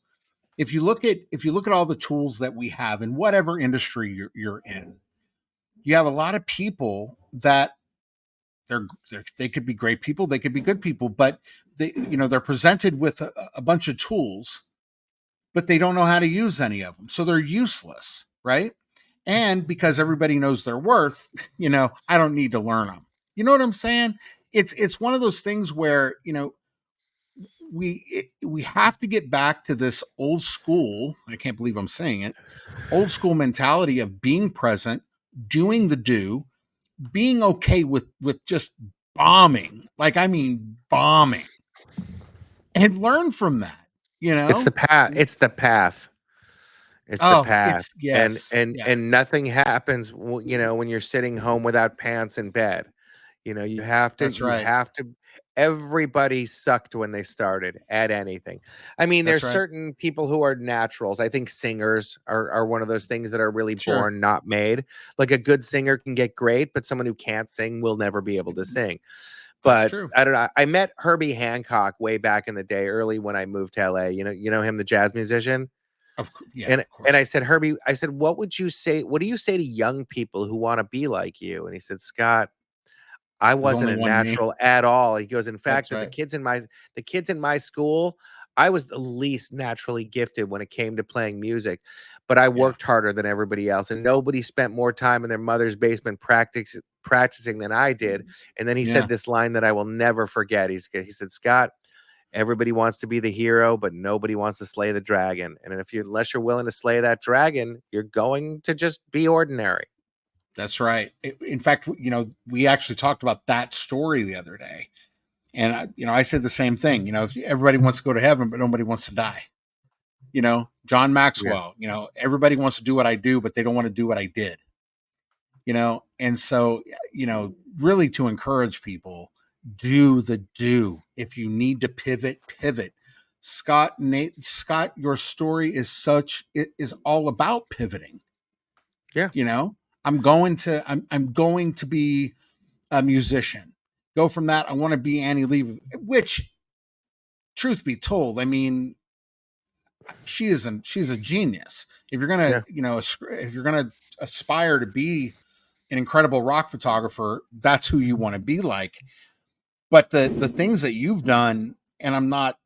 If you look at all the tools that we have in whatever industry you're in, you have a lot of people that they could be great people, they could be good people, but they're presented with a bunch of tools, but they don't know how to use any of them, so they're useless, right? And because everybody knows their worth, I don't need to learn them. You know what I'm saying? It's one of those things where, we have to get back to this old school. I can't believe I'm saying it. Old school mentality of being present, doing the do, being okay with just bombing. Like I mean bombing. And learn from that, you It's the know? path. It's the path. It's the Oh, path. it's And yes. and Yeah, and nothing happens, when you're sitting home without pants in bed. You have to that's you right. have to everybody sucked when they started at anything. I mean, That's there's right. certain people who are naturals. I think singers are one of those things that are really Sure. born, not made. Like a good singer can get great, but someone who can't sing will never be able to sing. That's But true. I don't know. I met Herbie Hancock way back in the day, early when I moved to LA. You know him, the jazz musician. Yeah, And of and I course. said, Herbie, I said, what do you say to young people who want to be like you? And he said, Scott, I There's wasn't only a one me. natural at all. He goes, in fact, That's that right. the kids in my school, I was the least naturally gifted when it came to playing music, but I Yeah. worked harder than everybody else, and nobody spent more time in their mother's basement practicing than I did. And then he said Yeah. this line that I will never forget. He said, Scott, everybody wants to be the hero, but nobody wants to slay the dragon. And unless you're willing to slay that dragon, you're going to just be ordinary. That's right. In fact, we actually talked about that story the other day. And I said the same thing. If everybody wants to go to heaven, but nobody wants to die. John Yeah. Maxwell. Everybody wants to do what I do, but they don't want to do what I did. And so really to encourage people, do the do. If you need to pivot. Scott, your story it is all about pivoting. Yeah. you know I'm going to be a musician. Go from that, I want to be Annie Lee, which, truth be told, I mean, she's a genius. If you're gonna Yeah. if you're gonna aspire to be an incredible rock photographer, that's who you want to be like. But the things that you've done, and I'm not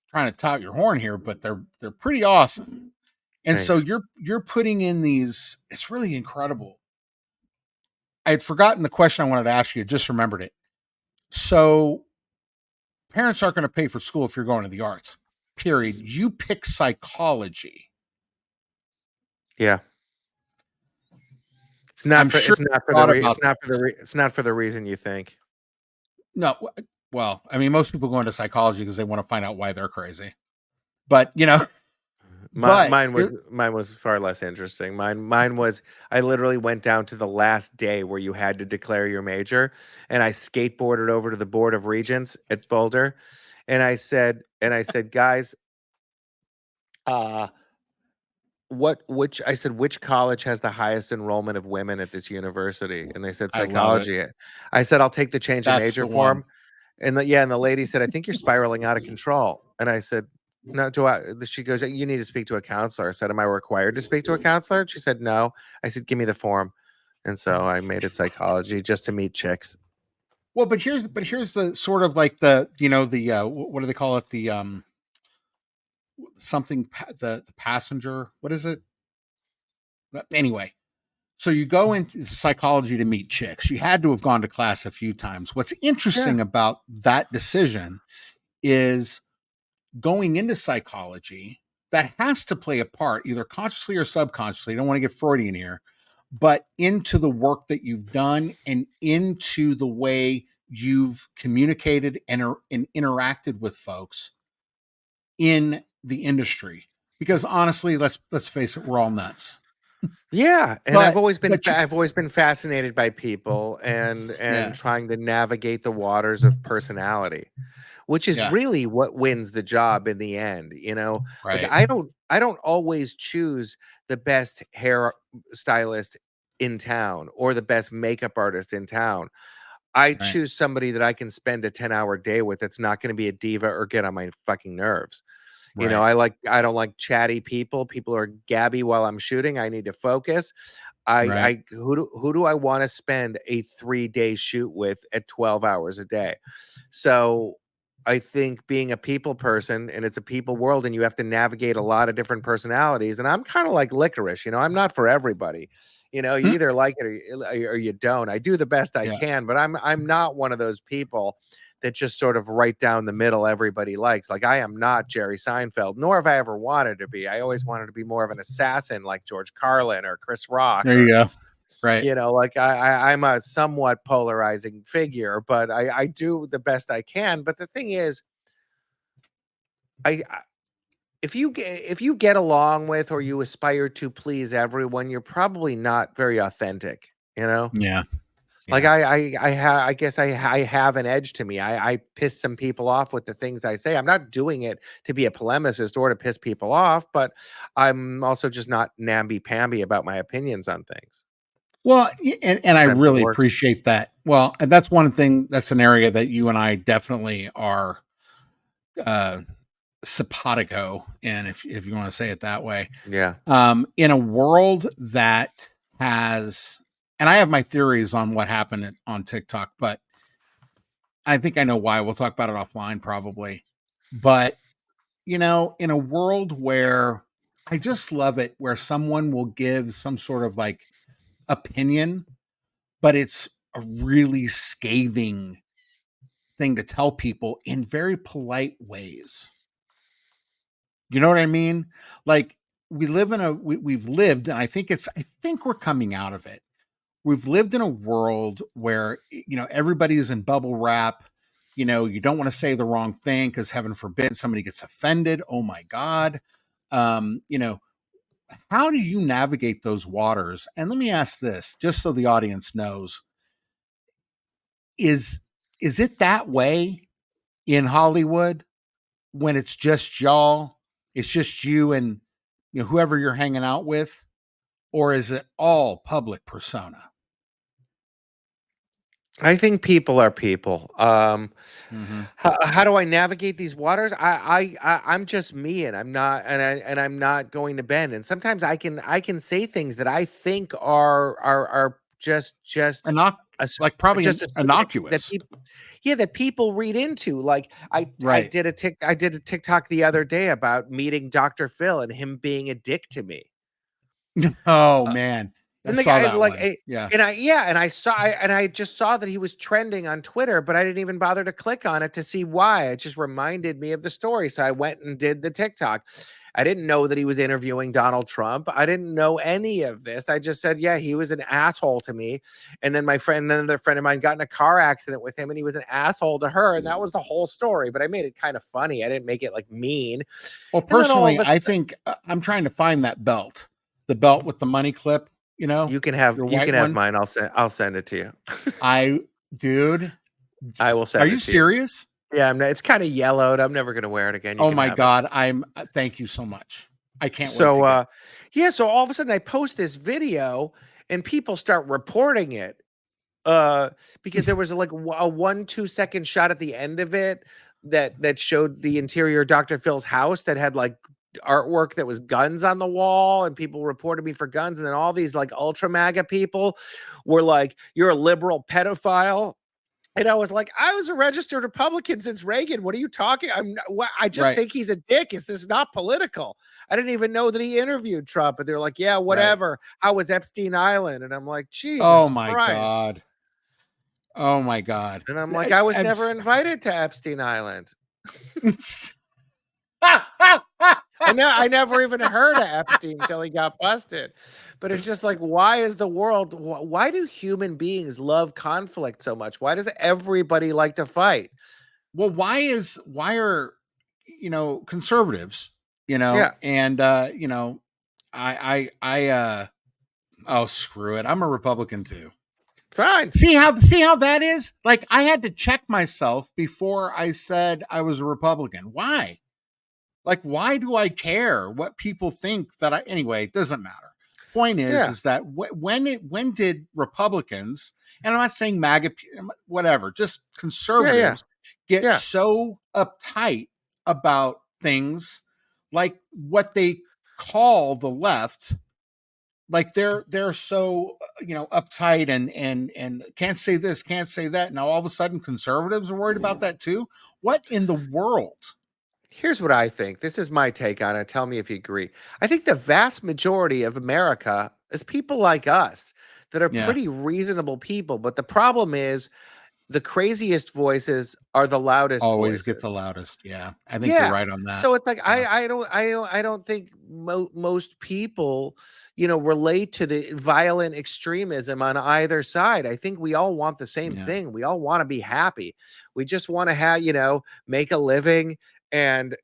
trying to tout your horn here, but they're pretty awesome. And so Thanks. you're putting in these. It's really incredible. I had forgotten the question I wanted to ask you. Just remembered it. So parents aren't going to pay for school if you're going to the arts. Period. You pick psychology. Yeah. I'm sure you thought about this. It's not for the reason you think. No, well, I mean, most people go into psychology because they want to find out why they're crazy. But My, but mine was mine was far less interesting. Mine was, I literally went down to the last day where you had to declare your major, and I skateboarded over to the Board of Regents at Boulder, and I said, guys, uh, which college has the highest enrollment of women at this university? And they said I love it. psychology. I said, I'll take the change of That's major the one. form. And the lady said, I think you're spiraling out of control. And I said, no, do I? She goes, you need to speak to a counselor. I said, am I required to speak to a counselor? And she said, no. I said, give me the form. And so I made it psychology just to meet chicks. Well, but here's the sort of like the what do they call it, the something the passenger, what is it, anyway. So you go into psychology to meet chicks. You had to have gone to class a few times. What's Yeah. interesting about that decision is going into psychology, that has to play a part, either consciously or subconsciously. I don't want to get Freudian here, but into the work that you've done and into the way you've communicated and interacted with folks in the industry. Because honestly, let's face it, we're all nuts. Yeah, and But but you I've always been fascinated by people and yeah, trying to navigate the waters of personality, which is yeah, really what wins the job in the end. Like right, I don't always choose the best hair stylist in town or the best makeup artist in town. I right. choose somebody that I can spend a 10-hour day with that's not going to be a diva or get on my fucking nerves. Right. I don't like chatty people. People are gabby while I'm shooting. I need to focus. Right. Who do I want to spend a 3-day shoot with at 12 hours a day? So I think being a people person, and it's a people world, and you have to navigate a lot of different personalities. And I'm kind of like licorice, I'm not for everybody. You Hmm. either like it or you don't. I do the best I Yeah. can, but I'm not one of those people that just sort of right down the middle everybody likes. Like, I am not Jerry Seinfeld, nor have I ever wanted to be. I always wanted to be more of an assassin like George Carlin or Chris Rock, There or you go. Right. like I'm a somewhat polarizing figure, but I do the best I can. But the thing is, I if you get along with, or you aspire to please everyone, you're probably not very authentic, you know? Yeah. Like, Yeah. I guess I have an edge to me. I piss some people off with the things I say. I'm not doing it to be a polemicist or to piss people off, but I'm also just not namby-pamby about my opinions on things. Well, and I And it really works. appreciate that. Well, and that's one thing. That's an area that you and I definitely are uh, simpatico in, if you want to say it that way. Yeah. In a world that has, and I have my theories on what happened on TikTok, but I think I know why. We'll talk about it offline probably. But, in a world where I just love it, where someone will give some sort of like opinion, but it's a really scathing thing to tell people in very polite ways. You know what I mean? Like, we've lived, and I think we're coming out of it. We've lived in a world where, everybody is in bubble wrap. You don't want to say the wrong thing because heaven forbid somebody gets offended. Oh my God. Um, you know, how do you navigate those waters? And let me ask this, just so the audience knows, is is it that way in Hollywood when it's just y'all? It's just you and whoever you're hanging out with, or is it all public persona? I think people are people. Mm-hmm. How do I navigate these waters? I'm just me, and I'm not going to bend. And sometimes I can say things that I think are just Innoc- a s- like probably just that innocuous, people, yeah, that people read into. Like, right? I did a TikTok the other day about meeting Dr. Phil and him being a dick to me. Oh man, I And the saw guy, that like, one. Yeah. and I just saw that he was trending on Twitter, but I didn't even bother to click on it to see why. It just reminded me of the story, so I went and did the TikTok. I didn't know that he was interviewing Donald Trump. I didn't know any of this. I just said, yeah, he was an asshole to me. And then another friend of mine got in a car accident with him, and he was an asshole to her, and that was the whole story. But I made it kind of funny. I didn't make it like mean. Well, And then all of personally, a I sudden, think I'm trying to find that belt, the belt with the money clip. The you white can have one. mine. I'll send it to you. I, dude, I will are send you it to you. serious? Yeah, it's kinda yellowed. I'm never gonna wear it again. You Oh can my have it. God, thank you so much. I can't wait to So, get. yeah, so all of a sudden I post this video and people start reporting it, because there was like a 1-2 second shot at the end of it that showed the interior of Dr. Phil's house that had like artwork that was guns on the wall, and people reported me for guns, and then all these like ultra MAGA people were like, "You're a liberal pedophile." And I was like, "I was a registered Republican since Reagan. What are you talking? I just Right, think he's a dick. This is not political." I didn't even know that he interviewed Trump. And they're like, "Yeah, right. whatever. How was Epstein Island?" And I'm like, Oh "Jesus my Christ." God. Oh my God. And I'm like, "I was never Abs- invited to Epstein Island." I never even heard of Epstein until he got busted. But it's just like, why is the world why do human beings love conflict so much? Why does everybody like to fight? well, why are conservatives, Yeah, and oh, screw it. I'm a Republican too. fine. See how that is? Like, I had to check myself before I said I was a Republican. Why? Like, why do I care what people think that I anyway, it doesn't matter. Point Yeah. is that when did Republicans, and I'm not saying MAGA, whatever, just Yeah, yeah. conservatives get Yeah. so uptight about things like what they call the left, like they're so uptight and can't say this, can't say that. Now all of a sudden conservatives are worried about that too. What in the world? Here's what I think. This is my take on it. Tell me if you agree. I think the vast majority of America is people like us that are Yeah. pretty reasonable people. But the problem is, the craziest voices are the loudest Always get voices. the loudest. Yeah, I think you're Yeah. right on that. So it's like Yeah, I don't think most people, relate to the violent extremism on either side. I think we all want the same yeah, thing. We all want to be happy. We just want to have, make a living and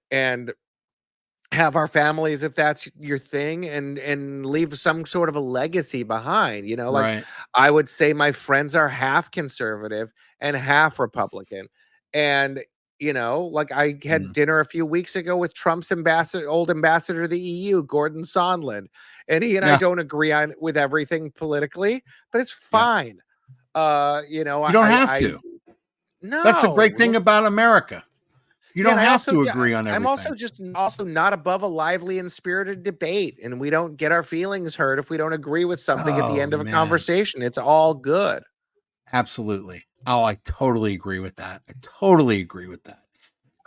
have our families if that's your thing, and leave some sort of a legacy behind. Like, right. I would say my friends are half conservative and half Republican. And like, I had Mm. dinner a few weeks ago with Trump's old ambassador to the EU, Gordon Sondland, and he and I Yeah, don't agree on with everything politically, but it's yeah. fine. You don't have I to. That's the great thing no. about America. You Yeah, don't and have to agree on I'm also everything. just also not above a lively and spirited debate, and we don't get our feelings hurt if we don't agree with something at the Oh end of a man, conversation. It's all good. absolutely. Oh, I totally agree with that. I totally agree with that.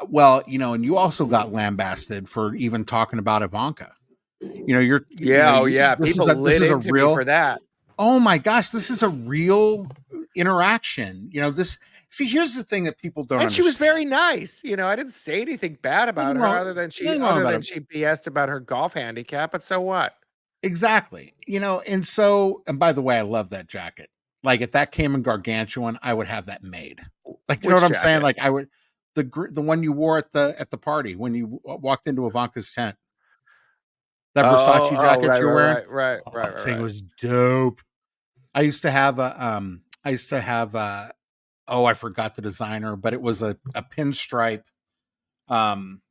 Well, and you also got lambasted for even talking about Ivanka. Yeah, oh yeah, This is people this lit is a into me for real. that. Oh my gosh, this is a real interaction. This. See, here's the thing that people don't And she was very understand. nice. I didn't say anything bad about Nothing her wrong. other than she Nothing wrong other about than it. she BS'd about her golf handicap, but so what? Exactly. And so, and by the way, I love that jacket. Like if that came in gargantuan, I would have that made. Like, you know what Which I'm saying? jacket? Like I would the one you wore at the party when you walked into Ivanka's tent. That Oh, Versace oh, jacket right, you're right, wearing. right, right, Oh, right, that right, thing right. was dope. I used to have oh, I forgot the designer, but it was a pinstripe um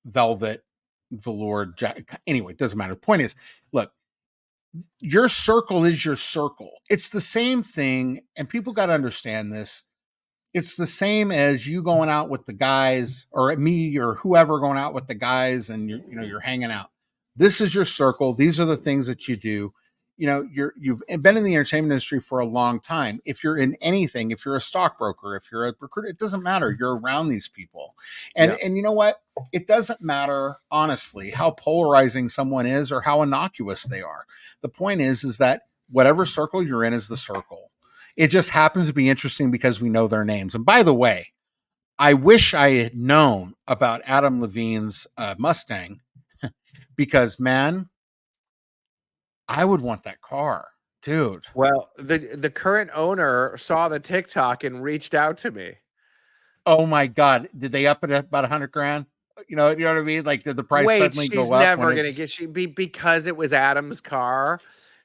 velvet velour jacket. Anyway, it doesn't matter. The point is, look, your circle is your circle. It's the same thing, and people got to understand this. It's the same as you going out with the guys, or me, or whoever going out with the guys, and you're hanging out. This is your circle. These are the things that you do. You've been in the entertainment industry for a long time. If you're in anything, if you're a stockbroker, if you're a recruiter, it doesn't matter. You're around these people, and Yeah. and you know what? It doesn't matter, honestly, how polarizing someone is or how innocuous they are. The point is that whatever circle you're in is the circle. It just happens to be interesting because we know their names. And by the way, I wish I had known about Adam Levine's Mustang because, man, I would want that car, dude. Well, the current owner saw the TikTok and reached out to me. Oh my God, did they up it at about 100 grand? You know what I mean? Like, did the price Wait, suddenly she's go up when never gonna it's? get because it was Adam's car.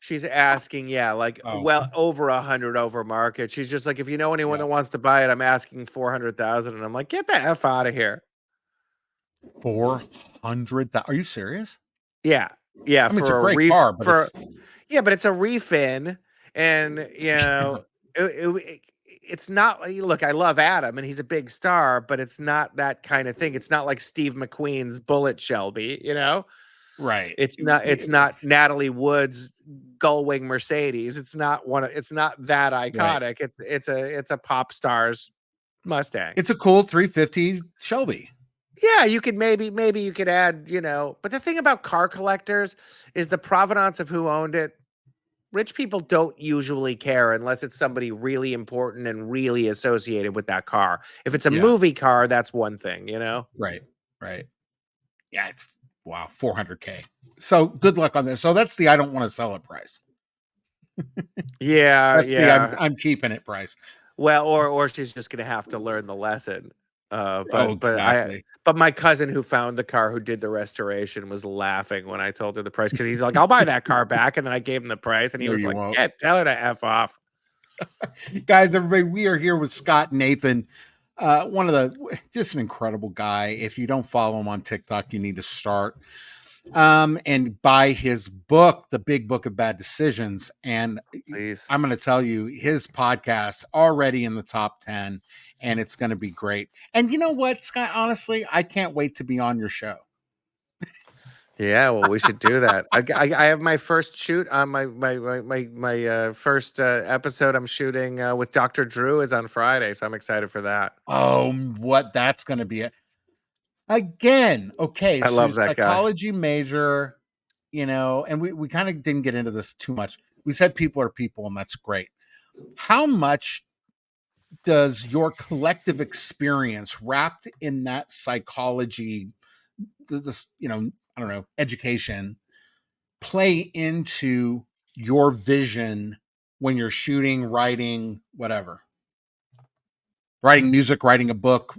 She's asking, yeah, like, Oh, well, over 100 over market. She's just like, if you know anyone yeah, that wants to buy it, I'm asking 400,000, and I'm like, get the f out of here. 400. Are you serious? Yeah, yeah, I mean, it's a for a great ref car, but for it's yeah, but it's a refin, and it, it's not like, look, I love Adam, and he's a big star, but it's not that kind of thing. It's not like Steve McQueen's Bullet Shelby. right. It's not Natalie Wood's Gullwing Mercedes. It's not that Right. iconic. It's a pop star's Mustang. It's a cool 350 Shelby. Yeah, you could maybe you could add, but the thing about car collectors is the provenance of who owned it. Rich people don't usually care unless it's somebody really important and really associated with that car. If it's a Yeah. movie car, that's one thing. Right. Right. Yeah. Wow. 400K. So good luck on this. So that's the I don't want to sell it price. Yeah, That's the yeah. I'm keeping it price. Well, or she's just gonna have to learn the lesson. Oh, But exactly. my cousin who found the car, who did the restoration, was laughing when I told her the price, because he's like, "I'll buy that car back," and then I gave him the price, and he No, was you like, won't. "Yeah, tell her to f off." Guys, everybody, we are here with Scott Nathan. One of just an incredible guy. If you don't follow him on TikTok, you need to start. And buy his book, The Big Book of Bad Decisions. And Please. I'm going to tell you, his podcast already in the top 10, and it's going to be great. And you know what, Scott? Honestly, I can't wait to be on your show. Yeah, well, we should do that. I have my first shoot on my first episode I'm shooting with Dr. Drew is on Friday, so I'm excited for that. Oh, what that's going to be again. Okay, I so love that guy. psychology major, and we kind of didn't get into this too much. We said people are people, and that's great. How much does your collective experience wrapped in that psychology, this, I don't know, education, play into your vision when you're shooting, writing, whatever, writing music, writing a book,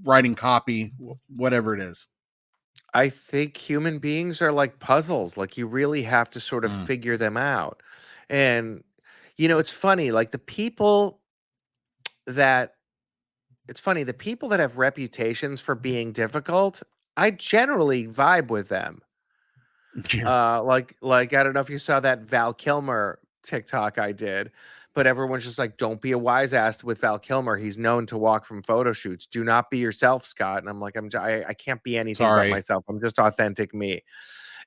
writing copy, whatever it is? I think human beings are like puzzles. Like you really have to sort of Mm. figure them out. And it's funny, like that the people that have reputations for being difficult, I generally vibe with them. Yeah. Like I don't know if you saw that Val Kilmer TikTok I did, but everyone's just like, "Don't be a wise ass with Val Kilmer. He's known to walk from photo shoots. Do not be yourself, Scott." And I'm like, I can't be anything but Sorry. myself. I'm just authentic me.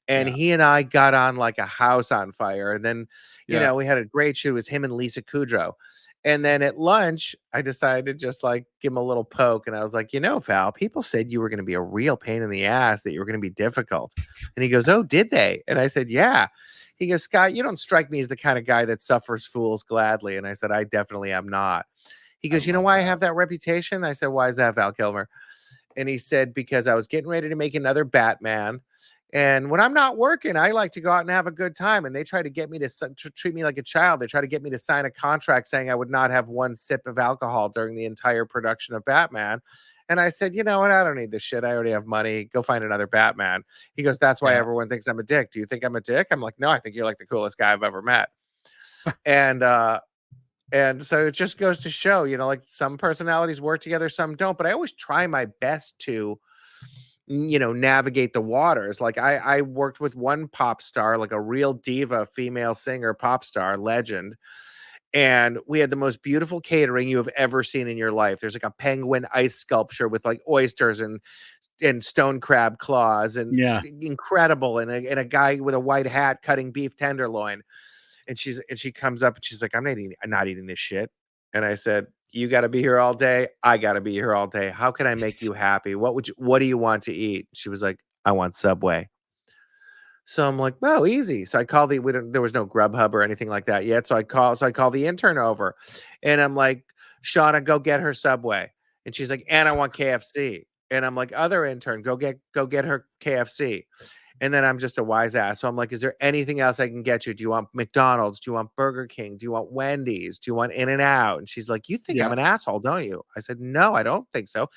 And Yeah. he and I got on like a house on fire. And then, Yeah. we had a great shoot. It was him and Lisa Kudrow. And then at lunch, I decided to just like give him a little poke. And I was like, Val, people said you were going to be a real pain in the ass, that you were going to be difficult. And he goes, "Oh, did they?" And I said, "Yeah." He goes, "Scott, you don't strike me as the kind of guy that suffers fools gladly." And I said, "I definitely am not." He I goes, "You know love why I that. have that reputation?" I said, "Why is that, Val Kilmer?" And he said, "Because I was getting ready to make another Batman. And when I'm not working, I like to go out and have a good time. And they try to get me to treat me like a child. They try to get me to sign a contract saying I would not have one sip of alcohol during the entire production of Batman." And I said, "You know what? I don't need this shit. I already have money. Go find another Batman." He goes, "That's why Yeah. everyone thinks I'm a dick. Do you think I'm a dick?" I'm like, "No, I think you're like the coolest guy I've ever met." And so it just goes to show, like some personalities work together, some don't. But I always try my best to navigate the waters. Like I worked with one pop star, like a real diva, female singer, pop star, legend. And we had the most beautiful catering you have ever seen in your life. There's like a penguin ice sculpture with like oysters and stone crab claws and Yeah. incredible. And a guy with a white hat cutting beef tenderloin. And she comes up and she's like, I'm not eating this shit." And I said, "You got to be here all day. I got to be here all day. How can I make you happy? What do you want to eat?" She was like, "I want Subway." So I'm like, "Oh, easy." So I call there was no Grubhub or anything like that yet. So I call the intern over and I'm like, "Shauna, go get her Subway." And she's like, "And I want KFC." And I'm like, "Other intern, go get her KFC." And then I'm just a wise ass. So I'm like, "Is there anything else I can get you? Do you want McDonald's? Do you want Burger King? Do you want Wendy's? Do you want In-N-Out?" And she's like, "You think I'm Yeah. an asshole, don't you?" I said, "No, I don't think so.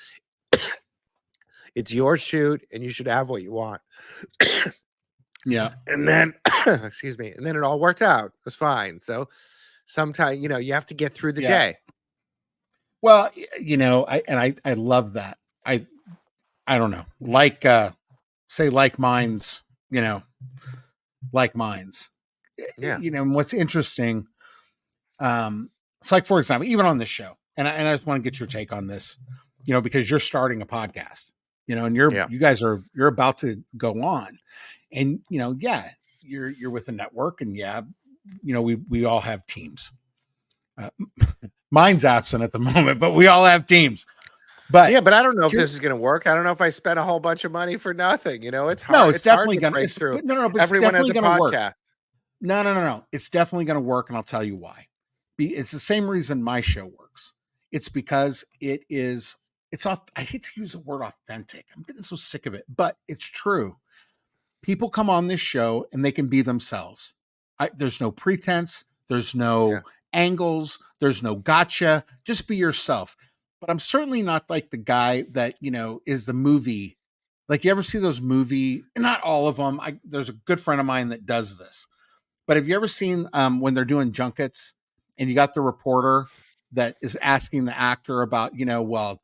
It's your shoot and you should have what you want." Yeah. And then, excuse me, and then it all worked out. It was fine. So sometimes, you have to get through the Yeah. day. Well, I love that. I don't know. Like say like minds, you know, like minds. Yeah. And what's interesting, it's like, for example, even on this show, and I just want to get your take on this, because you're starting a podcast, and Yeah. you're about to go on, and yeah, you're with a network, and yeah, we all have teams. Uh, Mine's absent at the moment, but we all have teams. But Yeah, but I don't know if here, this is gonna work. I don't know if I spent a whole bunch of money for nothing. It's no, hard. it's It's hard definitely to gonna. break It's through. but no, no, no, but it's Everyone has definitely a gonna work. podcast. No, no, no, no. It's definitely gonna work, and I'll tell you why. It's the same reason my show works. It's because it is. It's off. I hate to use the word authentic. I'm getting so sick of it, but it's true. People come on this show and they can be themselves. There's no pretense. There's Yeah. no angles. There's no gotcha. Just be yourself. But I'm certainly not like the guy that is the movie. Like, you ever see those movie? Not all of them. There's a good friend of mine that does this. But have you ever seen when they're doing junkets and you got the reporter that is asking the actor about, well,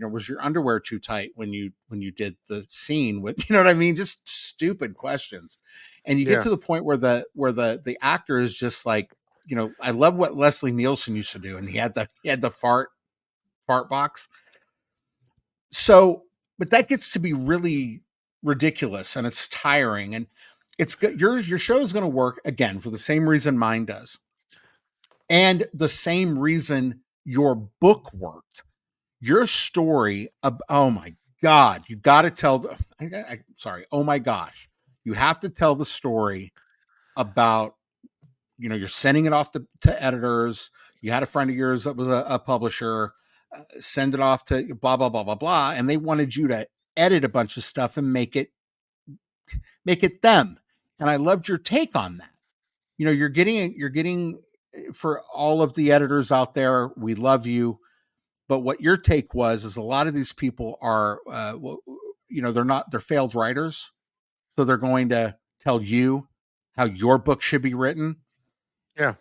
was your underwear too tight when you did the scene with, you know what I mean? Just stupid questions. And you get Yeah. to the point where the actor is just like, I love what Leslie Nielsen used to do, and he had the fart box. So, but that gets to be really ridiculous and it's tiring, and it's good. Your show is going to work again for the same reason mine does, and the same reason your book worked. Your story oh my god, you got to tell sorry, oh my gosh, you have to tell the story about, you're sending it off to editors, You had a friend of yours that was a publisher, send it off to blah, blah, blah, blah, blah. And they wanted you to edit a bunch of stuff and make it them. And I loved your take on that. You're getting for all of the editors out there, we love you. But what your take was is a lot of these people are, they're failed writers. So they're going to tell you how your book should be written. Yeah.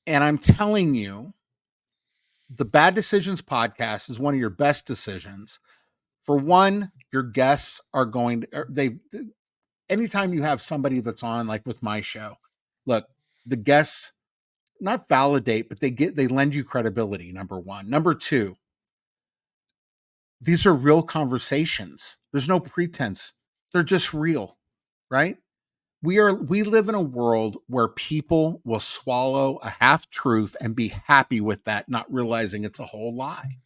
And I'm telling you, the Bad Decisions podcast is one of your best decisions. For one, your guests are going to, anytime you have somebody that's on, like with my show, look, the guests not validate, but they lend you credibility. Number one. Number two, these are real conversations. There's no pretense. They're just real, right? We live in a world where people will swallow a half truth and be happy with that, not realizing it's a whole lie.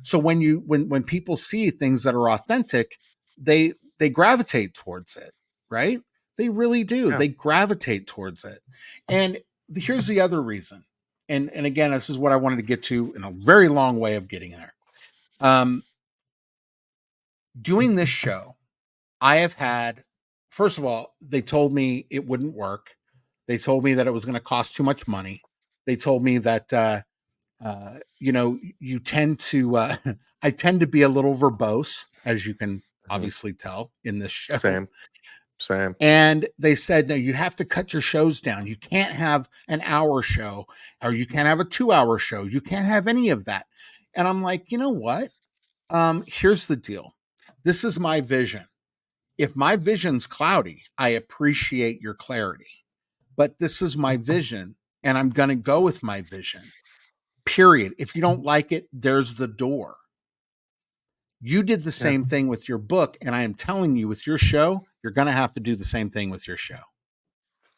So when people see things that are authentic, they gravitate towards it, right? They really do. Yeah. They gravitate towards it. And here's the other reason. And again, this is what I wanted to get to in a very long way of getting there. Doing this show, I have had, first of all, they told me it wouldn't work. They told me that it was going to cost too much money. They told me that you tend to I tend to be a little verbose, as you can obviously tell in this show. Same. And they said, no, you have to cut your shows down. You can't have an hour show, or you can't have a 2-hour show. You can't have any of that. And I'm like, you know what? Here's the deal. This is my vision. If my vision's cloudy, I appreciate your clarity. But this is my vision, and I'm going to go with my vision. Period. If you don't like it, there's the door. You did the same thing with your book, and I am telling you, with your show, you're going to have to do the same thing with your show.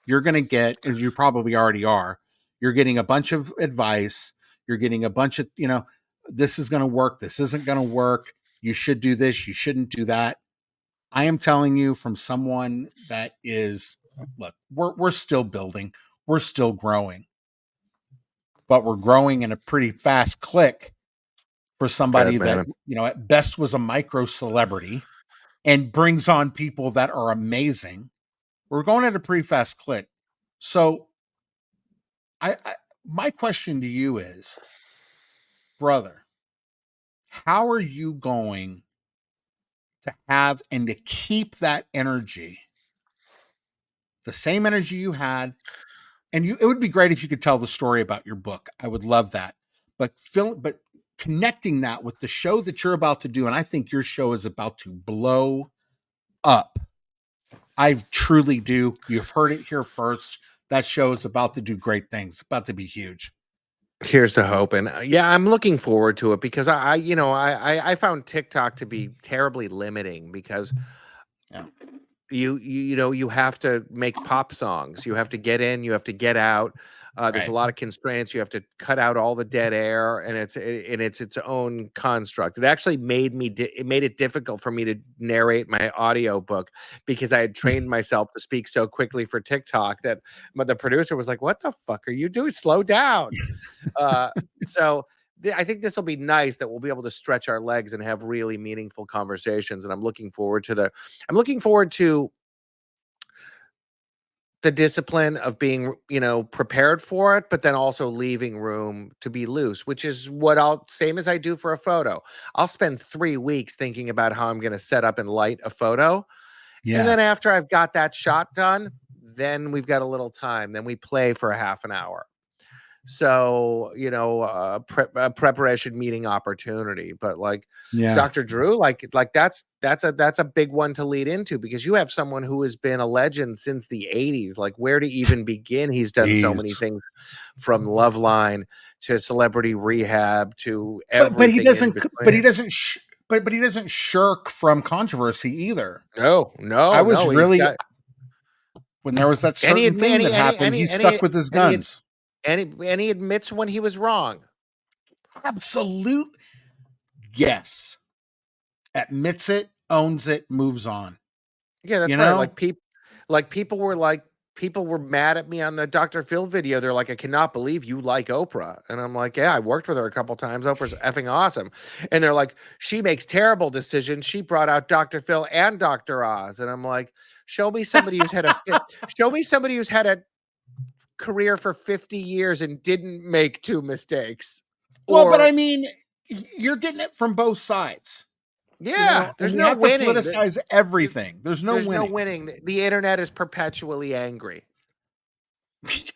You're going to get, as you probably already are, you're getting a bunch of advice. You're getting a bunch of, this is going to work. This isn't going to work. You should do this. You shouldn't do that. I am telling you from someone that is, look, we're still building. We're still growing. But we're growing in a pretty fast click for somebody that, at best was a micro celebrity and brings on people that are amazing. We're going at a pretty fast click. So my question to you is, brother, how are you going to have and to keep that energy, the same energy you had? And it would be great if you could tell the story about your book. I would love that. But connecting that with the show that you're about to do, and I think your show is about to blow up. I truly do. You've heard it here first. That show is about to do great things. It's about to be huge. Here's the hope. And I'm looking forward to it, because I found TikTok to be terribly limiting, because you have to make pop songs. You have to get in, you have to get out. There's a lot of constraints. You have to cut out all the dead air, and it's its own construct. It actually made it difficult for me to narrate my audio book, because I had trained myself to speak so quickly for TikTok that the producer was like, "What the fuck are you doing? Slow down." So I think this will be nice, that we'll be able to stretch our legs and have really meaningful conversations. And I'm looking forward to the discipline of being, prepared for it, but then also leaving room to be loose, which is what same as I do for a photo. I'll spend 3 weeks thinking about how I'm going to set up and light a photo. Yeah. And then after I've got that shot done, then we've got a little time. Then we play for a half an hour. So, preparation meeting opportunity. But Dr. Drew, that's a big one to lead into, because you have someone who has been a legend since the 80s. Like, where to even begin? He's done so many things, from Loveline to Celebrity Rehab to everything. But he doesn't shirk from controversy either. No. I was really when there was that certain thing that happened, he stuck with his guns. And he admits when he was wrong. Absolute. Yes. Admits it, owns it, moves on. Yeah, that's right. People people were mad at me on the Dr. Phil video. They're like, I cannot believe you like Oprah. And I'm like, yeah, I worked with her a couple times. Oprah's effing awesome. And they're like, she makes terrible decisions. She brought out Dr. Phil and Dr. Oz. And I'm like, show me somebody who's had a career for 50 years and didn't make two mistakes. Well, but I Or mean, you're getting it from both sides, yeah, and there's we no have to winning. politicize everything. There's no There's no winning. winning. The internet is perpetually angry.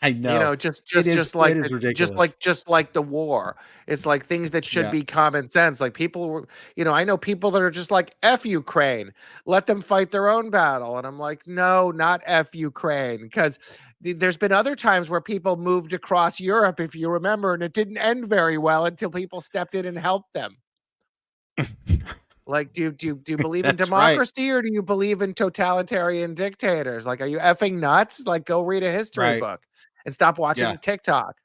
I know. Just It just is just like it is ridiculous. just like the war. It's like things that should Yeah. be common sense. Like people were, I know people that are just like F Ukraine. Let them fight their own battle. And I'm like, no, not F Ukraine. Because there's been other times where people moved across Europe, if you remember, and it didn't end very well until people stepped in and helped them. Like, do you believe in That's right. democracy or do you believe in totalitarian dictators? Like, are you effing nuts? Like, go read a history Right. book and stop Yeah. watching TikTok.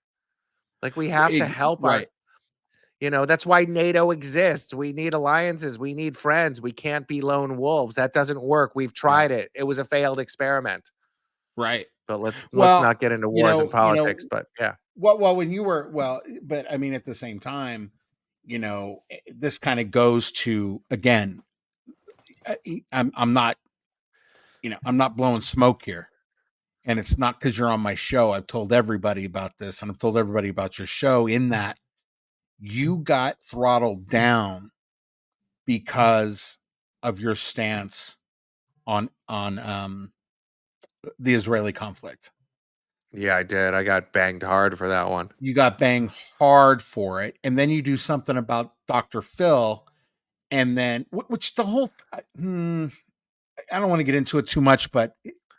Like, we have to help Right. that's why NATO exists. We need alliances. We need friends. We can't be lone wolves. That doesn't work. We've Yeah. tried it. It was a failed experiment. Right. But let's Well, not get into wars and politics. But yeah, when you were but I mean, at the same time, this kind of goes to, again, I'm not, I'm not blowing smoke here. And it's not because you're on my show. I've told everybody about this, and I've told everybody about your show, in that you got throttled down because of your stance on the Israeli conflict. yeah, I did. I got banged hard for that one. You got banged hard for it, and then you do something about Dr. Phil, and then which the whole I don't want to get into it too much, but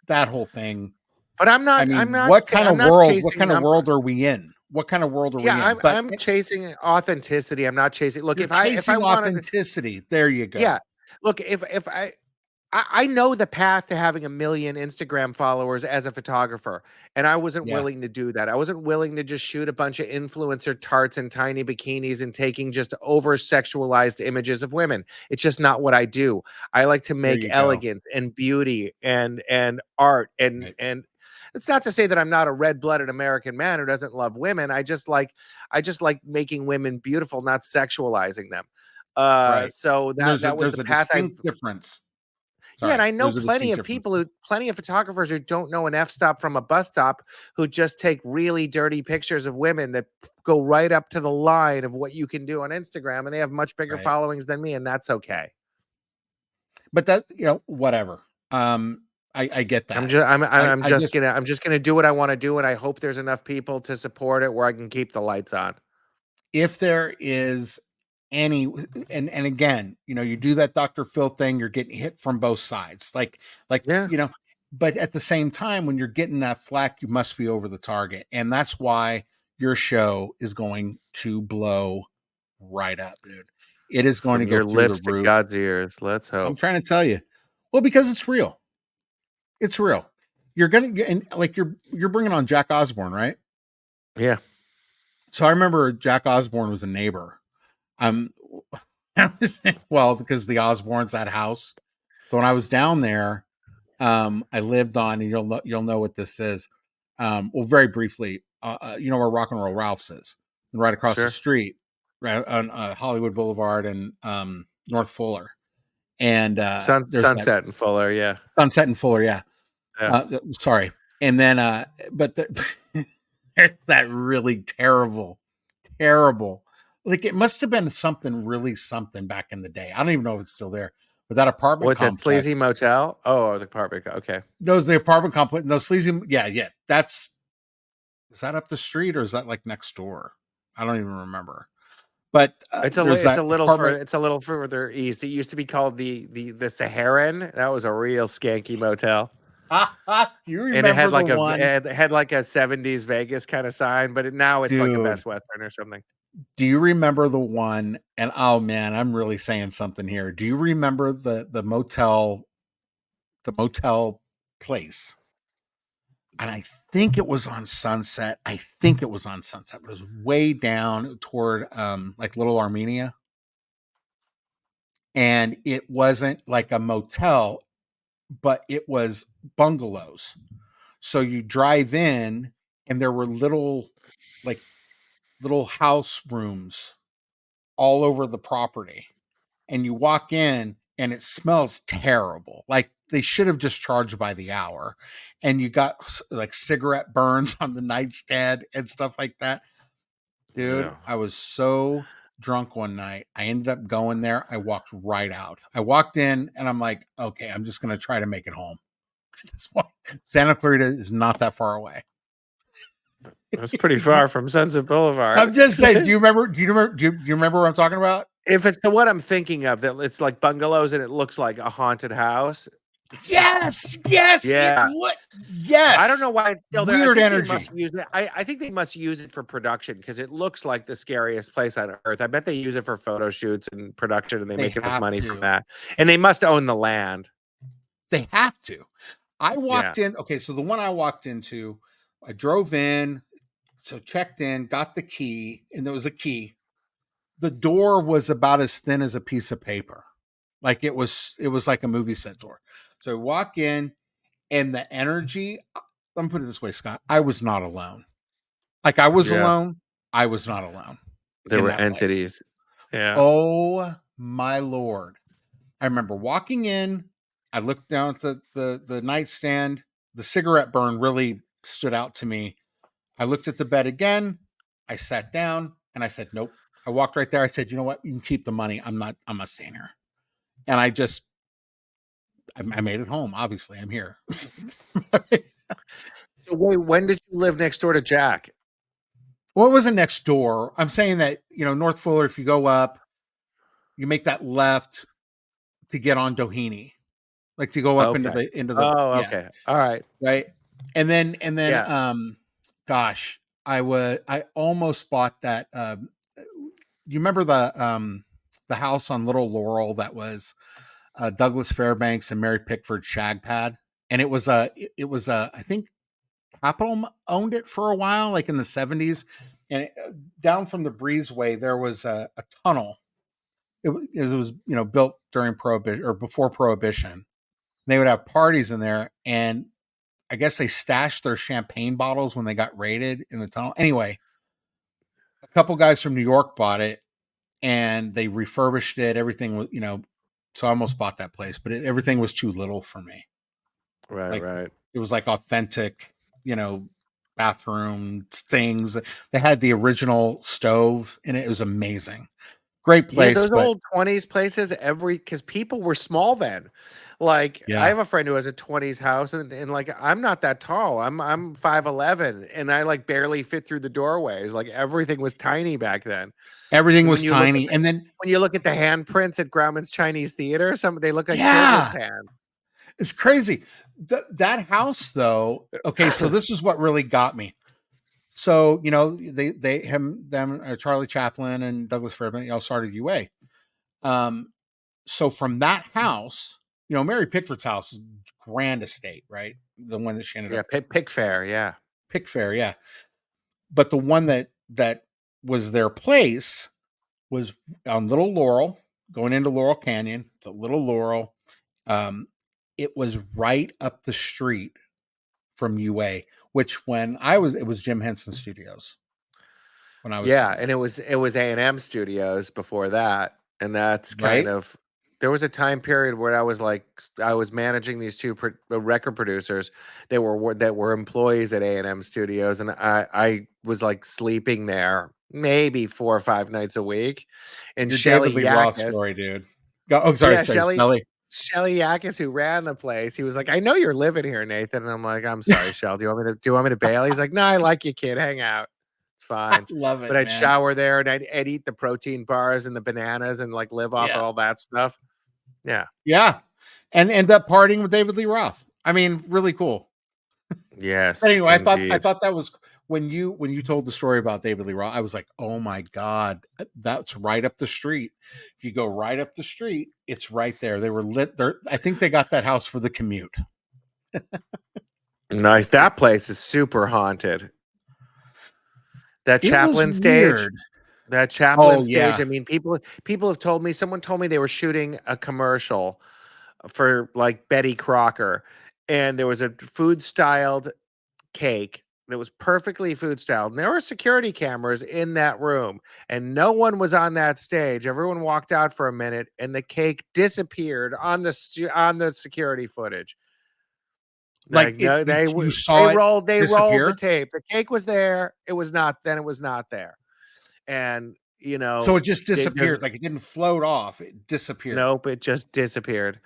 that whole thing. But I'm I not. I'm mean, not. I'm not what chasing kind of number. world are we in? What kind of world are Yeah, we in? But I'm chasing authenticity. I'm not chasing. Look, you're if I chasing wanted to, authenticity. There you yeah. go. Look, if I know the path to having 1 million Instagram followers as a photographer, and I wasn't Yeah, willing to do that. I wasn't willing to just shoot a bunch of influencer tarts in tiny bikinis and taking just over sexualized images of women. It's just not what I do. I like to there make you go. elegance and beauty and art Right, and it's not to say that I'm not a red-blooded American man who doesn't love women. I just like making women beautiful, not sexualizing them. right. So And that was the there's a path I've distinct difference. yeah, and Sorry, I know there's a distinct difference. plenty of photographers who don't know an f stop from a bus stop, who just take really dirty pictures of women that go right up to the line of what you can do on Instagram, and they have much bigger Right, followings than me, and that's okay. but that, whatever. I get I'm that. just I'm I I'm I just just gonna I'm just gonna do what I want to do, and I hope there's enough people to support it where I can keep the lights on. if there is any, and again, you do that Dr. Phil thing, you're getting hit from both sides. Like, Yeah, but at the same time, when you're getting that flack, you must be over the target. And that's why your show is going to blow right up, dude. It is going to from go your through the lips to roof. God's ears. Let's I'm hope. trying to tell you. Well, because it's real. It's real. You're gonna get, and like, you're bringing on Jack Osborne, right? Yeah, So I remember Jack Osborne was a neighbor. Um, well, because the Osbournes, that house. So when I was down there, I lived on, and you'll know what this is. Well, very briefly, you know where Rock and Roll Ralph's is, and right across the sure. street, right on Hollywood Boulevard and North Fuller, and there's that Sunset and Fuller. Yeah, Sunset and Fuller, yeah. yeah. Sorry, and then but there's that really terrible. Like, it must have been something really something back in the day. I don't even know if it's still there. But that apartment What, that sleazy complex, motel? Oh, the apartment. Okay. those the apartment complex, those sleazy, yeah, yeah. Is that up the street, or is that like next door? I don't even remember. But there's that apartment. It's a little further east. It used to be called the Saharan. That was a real skanky motel. Do you And it remember had the like one, it had like a 70s Vegas kind of sign, but now it's like a dude? Best Western or something. Do you remember the one? And oh man, I'm really saying something here. Do you remember the motel place? And I think it was on Sunset. I think it was on Sunset, but it was way down toward like Little Armenia. And it wasn't like a motel, but it was bungalows. So you drive in, and there were like little house rooms all over the property. And you walk in and it smells terrible. Like they should have just charged by the hour. And you got like cigarette burns on the nightstand and stuff like that. Dude, Yeah. I was so drunk one night. I ended up going there. I walked right out. I walked in and I'm like, okay, I'm just going to try to make it home. At this point, Santa Clarita is not that far away. That's pretty far from Sunset Boulevard. I'm just saying, do you remember what I'm talking about? If it's the one I'm thinking of, that it's like bungalows and it looks like a haunted house. It's just, Yes. yeah. Yes. I don't know why it's still there. Weird I think energy. They must use it. I think they must use it for production because it looks like the scariest place on earth. I bet they use it for photo shoots and production, and they make enough money from that. And they must own the land. They have to. I walked in. Okay, so the one I walked into, I drove in, so checked in, got the key, and there was a key. The door was about as thin as a piece of paper. Like it was like a movie set door. So I walk in, and the energy, let me put it this way, Scott, I was not alone. Like I was alone. I was not alone. There were entities. Yeah. Oh my Lord. I remember walking in, I looked down at the nightstand. The cigarette burn really stood out to me. I looked at the bed again. I sat down and I said, nope. I walked right there. I said, you know what? You can keep the money. I'm not staying here. And I made it home. Obviously, I'm here. So wait, when did you live next door to Jack? Well, it wasn't next door. I'm saying that, North Fuller, if you go up, you make that left to get on Doheny, like to go up into the Oh, yeah. Okay. All right. Right. And then gosh, I almost bought that. You remember the house on Little Laurel that was Douglas Fairbanks and Mary Pickford shag pad, and it was I think Capital owned it for a while, like in the 70s, and down from the breezeway there was a tunnel. It was built during Prohibition or before Prohibition. They would have parties in there, and I guess they stashed their champagne bottles when they got raided in the tunnel. Anyway, a couple guys from New York bought it, and they refurbished it. Everything was, so I almost bought that place, but everything was too little for me. Right, right. It was like authentic, bathroom things. They had the original stove in it. It was amazing. Great place. Yeah, those old 20s places, because people were small then. Like, I have a friend who has a 20s house, and like, I'm not that tall. I'm 5'11", and I like barely fit through the doorways. Like, everything was tiny back then. Everything was tiny. And then when you look at the handprints at Grauman's Chinese Theater, they look like children's hands. It's crazy. That house, though. Okay, so this is what really got me. So Charlie Chaplin and Douglas Fairbanks all started UA. So from that house, Mary Pickford's house is grand estate, right? The one that she ended up. Pick Fair, yeah. Pick Fair, yeah. But the one that was their place was on Little Laurel, going into Laurel Canyon. It's a Little Laurel. It was right up the street from UA, which it was Jim Henson Studios. When I was and it was A&M Studios before that, and that's kind of. There was a time period where I was managing these two record producers that were employees at A&M Studios, and I was like sleeping there maybe 4 or 5 nights a week. And Shelly Yakis, story, dude. Sorry, Shelly Yakis, who ran the place, he was like, "I know you're living here, Nathan." And I'm like, "I'm sorry, Shell. Do you want me to bail?" He's like, "No, I like you, kid. Hang out. It's fine." I love it. But I'd shower there, and I'd eat the protein bars and the bananas and like live off all that stuff. Yeah. Yeah. And end up partying with David Lee Roth. I mean, really cool. Yes. Anyway, I thought that was when you told the story about David Lee Roth, I was like, oh my God, that's right up the street. If you go right up the street, it's right there. They were lit there. I think they got that house for the commute. Nice. That place is super haunted. That Chaplin stage. That Chaplin stage. I mean, people have told me, someone told me they were shooting a commercial for like Betty Crocker, and there was a food styled cake that was perfectly food style. And there were security cameras in that room, and no one was on that stage. Everyone walked out for a minute, and the cake disappeared on the security footage. Like Like, it, no, you they saw it rolled the disappear. tape. The cake was there. It was not there. And So it just there's disappeared. Like it didn't float off. It disappeared. nope, it just disappeared.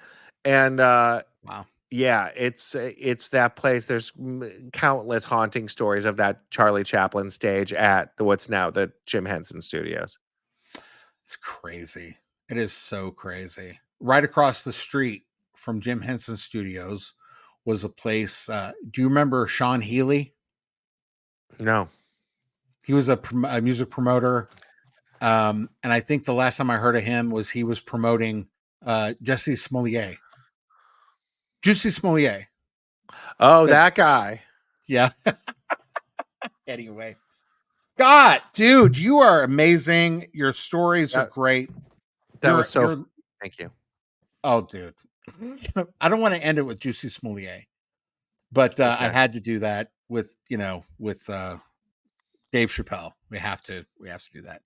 And Wow. yeah, it's that place. There's countless haunting stories of that Charlie Chaplin stage at what's now the Jim Henson Studios. It's crazy. It is so crazy. Right across the street from Jim Henson Studios was a place. Do you remember Sean Healy? No. He was a music promoter. And I think the last time I heard of him was he was promoting Jesse Smollett. Juicy Smollett. Oh, That, that guy. yeah. Anyway. Scott, dude, you are amazing. Your stories are That great. that was so. You're Thank you. oh, dude. I don't want to end it with Juicy Smollett, but I Okay. had to do that with Dave Chappelle. We have to do that.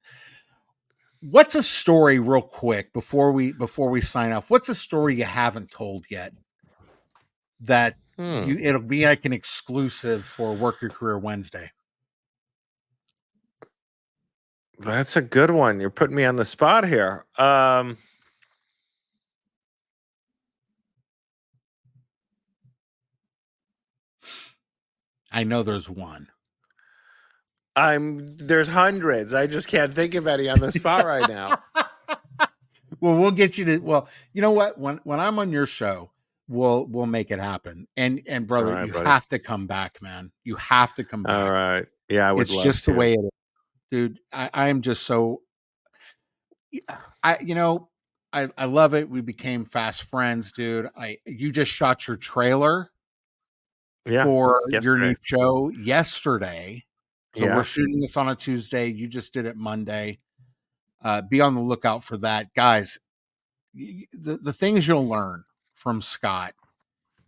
What's a story, real quick, before we sign off? What's a story you haven't told yet that it'll be like an exclusive for Work Your Career Wednesday? That's a good one. You're putting me on the spot here. I know there's one. There's hundreds. I just can't think of any on the spot right now. Well, we'll get you to. Well, you know what? When I'm on your show, we'll make it happen. And All brother, right, you buddy. have to come back, man. You have to come All back. right. Yeah, I would It's love just the to. way it is, dude. I am just so. I love it. We became fast friends, dude. You just shot your trailer Yeah. for your new Yesterday. show yesterday. So we're Yeah. shooting this on a Tuesday. You just did it Monday. Be on the lookout for that, guys. The things you'll learn from Scott,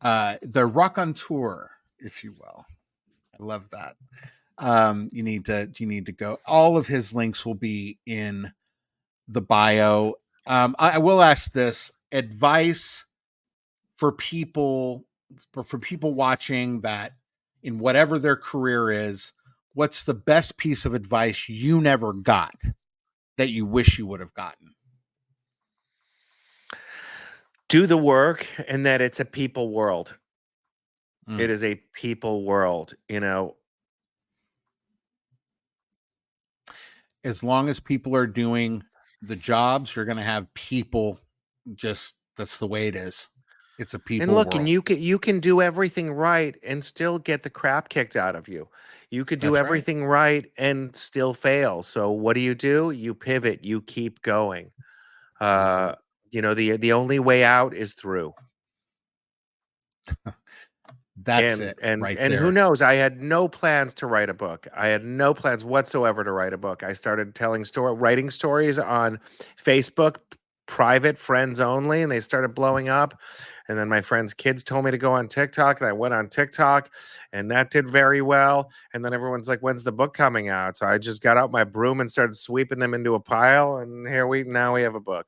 the rock on tour, if you will. I love that. You need to go. All of his links will be in the bio. I will ask this advice for people for people watching that in whatever their career is. What's the best piece of advice you never got that you wish you would have gotten? Do the work, and that it's a people world. Mm. It is a people world, As long as people are doing the jobs, you're going to have people. Just that's the way it is. It's a And people look, and world. you can do everything right and still get the crap kicked out of you. You could do That's right. everything right and still fail. So what do? You pivot, you keep going. I love Uh, it. the only way out is through. That's And it and right and who there. knows? I had no plans to write a book. I had no plans whatsoever to write a book. I started writing stories on Facebook, private friends only, and they started blowing up. And then my friends' kids told me to go on TikTok, and I went on TikTok, and that did very well. And then everyone's like, "When's the book coming out?" So I just got out my broom and started sweeping them into a pile, and now we have a book.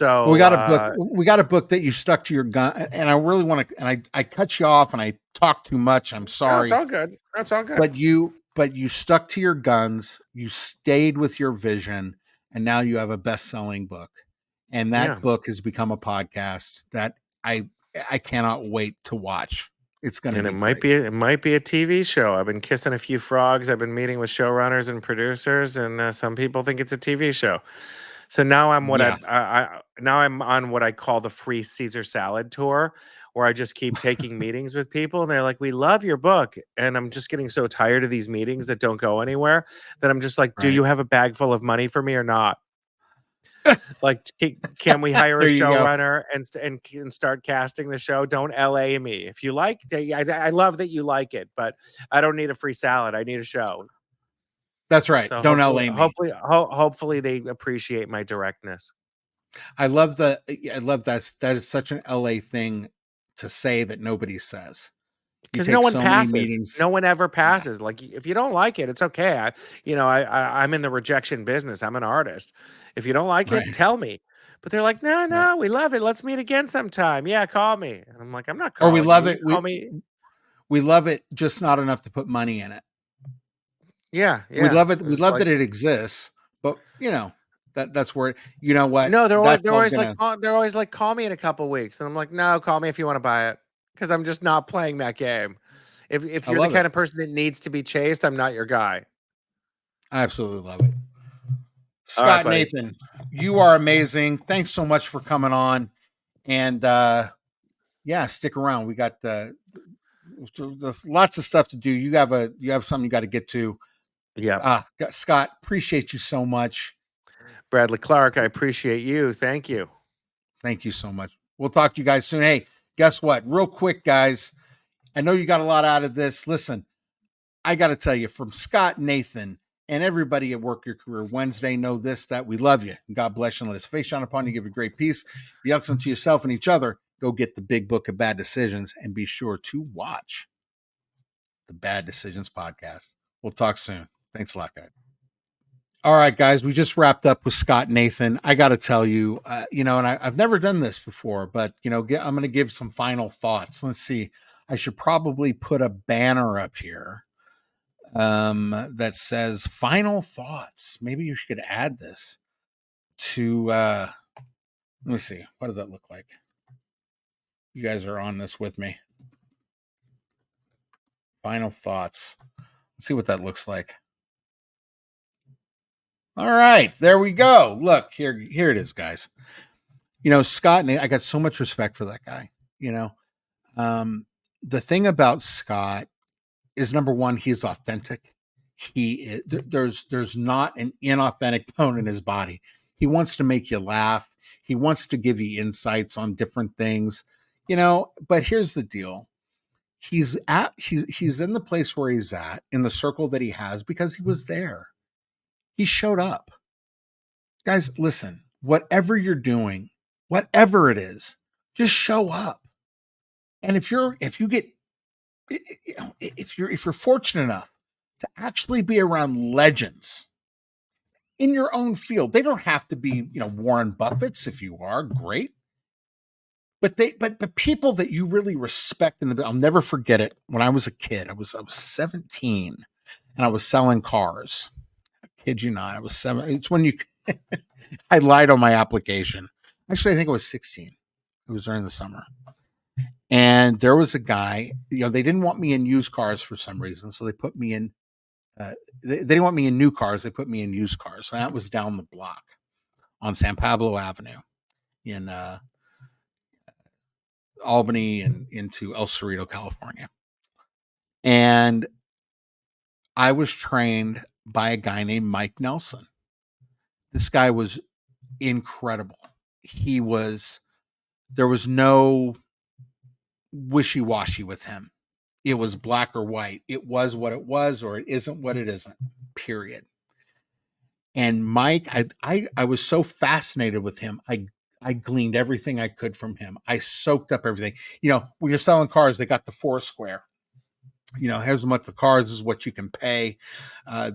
Well, we So got a book. We got a book that you stuck to your gun, and I really want to. And I cut you off, and I talked too much. I'm no, it's sorry, all good. That's all good. but you stuck to your guns. You stayed with your vision, and now you have a best-selling book, and Yeah. that book has become a podcast that I cannot wait to watch. It's going to And be great. it might be a TV show. I've been kissing a few frogs. I've been meeting with showrunners and producers, and some people think it's a TV show. So now Yeah, now I'm on what I call the free Caesar salad tour, where I just keep taking meetings with people, and they're like, "We love your book," and I'm just getting so tired of these meetings that don't go anywhere that I'm just like, "Do right. you have a bag full of money for me or not?" Like, can we hire a There you go. showrunner and start casting the show? Don't LA me. If you like, I love that you like it, but I don't need a free salad. I need a show. That's right. So Don't LA me. hopefully they appreciate my directness. I love that is such an LA thing to say that nobody says. You Because no take one so many passes. meetings. No one ever Yeah, passes. Like if you don't like it, it's okay. I'm in the rejection business. I'm an artist. If you don't like it, right, tell me. But they're like, no, right. no, we love it. Let's meet again sometime. Yeah, call me. And I'm like, I'm not Or we calling you. love You it. call me. We love it, just not enough to put money in it. Yeah, We yeah. love it. We It's love like that it exists, but that's where you know what no, that's they're all always like gonna. they're always like, call me in a couple weeks. And I'm like, no, call me if you want to buy it. Because I'm just not playing that game. If I you're the love it. kind of person that needs to be chased, I'm not your guy. I absolutely love it. All right, Scott buddy. Nathan, you are amazing. Thanks so much for coming on, and yeah, stick around. We got there's lots of stuff to do. You have something you got to get to. Yeah. Scott, appreciate you so much. Bradley Clark, I appreciate you. Thank you. Thank you so much. We'll talk to you guys soon. Hey, guess what? Real quick, guys. I know you got a lot out of this. Listen, I got to tell you, from Scott, Nathan, and everybody at Work Your Career Wednesday, know this, that we love you. And God bless you and let his face shine upon you. Give you great peace. Be excellent to yourself and each other. Go get the big book of bad decisions and be sure to watch the Bad Decisions podcast. We'll talk soon. Thanks a lot, guys. All right, guys, we just wrapped up with Scott Nathan. I got to tell you, and I've never done this before, but, I'm going to give some final thoughts. Let's see. I should probably put a banner up here that says final thoughts. Maybe you should add this to, let me see. What does that look like? You guys are on this with me. Final thoughts. Let's see what that looks like. All right, there we go. Look, here it is, guys. Scott, I got so much respect for that guy. Um, the thing about Scott is, number one, he's authentic. He is, there's not an inauthentic bone in his body. He wants to make you laugh. He wants to give you insights on different things, But here's the deal: he's in the place where he's at, in the circle that he has, because he was there. He showed up. Guys, listen. Whatever you're doing, whatever it is, just show up. And if you get if you're fortunate enough to actually be around legends in your own field, they don't have to be, Warren Buffett's. If you are, great. But people that you really respect I'll never forget it. When I was a kid, I was 17 and I was selling cars. I kid you not, I was 7. It's when you I lied on my application. Actually, I think it was 16. It was during the summer. And there was a guy, they didn't want me in used cars for some reason. So they put me in, they didn't want me in new cars. They put me in used cars. So that was down the block on San Pablo Avenue in Albany and into El Cerrito, California. And I was trained by a guy named Mike Nelson. This guy was incredible. There was no wishy washy with him. It was black or white. It was what it was, or it isn't what it isn't, period. And Mike, I was so fascinated with him. I gleaned everything I could from him. I soaked up everything. When you're selling cars, they got the Foursquare. Here's what the cars is what you can pay.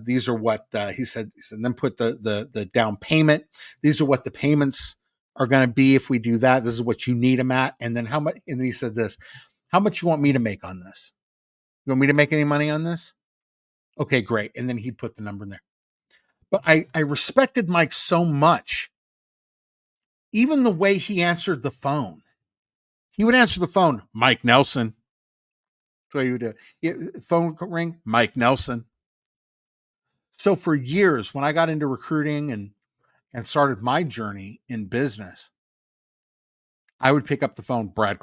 These are what he said. Then put the down payment. These are what the payments are going to be if we do that. This is what you need them at. And then how much? And he said this: how much you want me to make on this? You want me to make any money on this? Okay, great. And then he'd put the number in there. But I respected Mike so much. Even the way he answered the phone. He would answer the phone, Mike Nelson. That's what he would do. Phone ring, Mike Nelson. So for years, when I got into recruiting and started my journey in business, I would pick up the phone, Bradley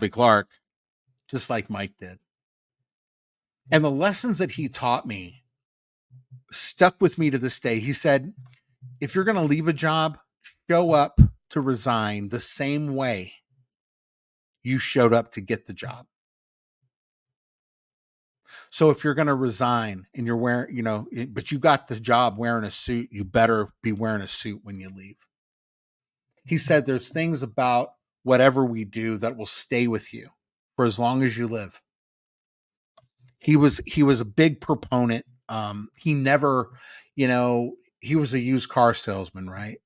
Clark, just like Mike did. And the lessons that he taught me stuck with me to this day. He said, if you're going to leave a job, show up to resign the same way you showed up to get the job. So if you're going to resign and you're wearing, but you got the job wearing a suit, you better be wearing a suit when you leave. He said there's things about whatever we do that will stay with you for as long as you live. He was a big proponent. He never, he was a used car salesman, right?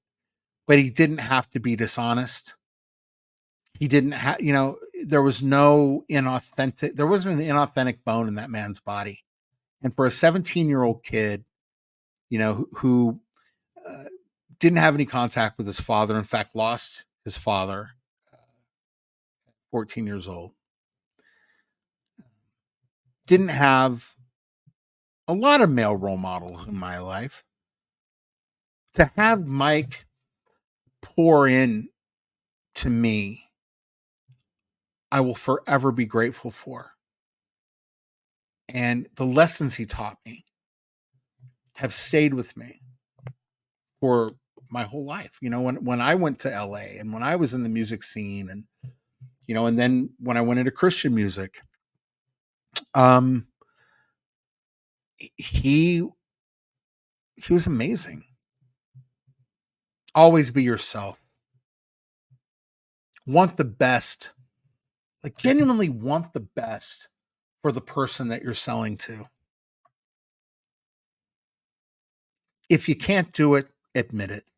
But he didn't have to be dishonest. He didn't have, there was no inauthentic, there wasn't an inauthentic bone in that man's body. And for a 17-year-old kid, who uh, didn't have any contact with his father, in fact, lost his father, 14 years old, didn't have a lot of male role models in my life. To have Mike pour in to me, I will forever be grateful for. And the lessons he taught me have stayed with me for my whole life. When I went to LA and when I was in the music scene, and then when I went into Christian music, um he he was amazing. Always be yourself. Want the best. Like, genuinely want the best for the person that you're selling to. If you can't do it, admit it.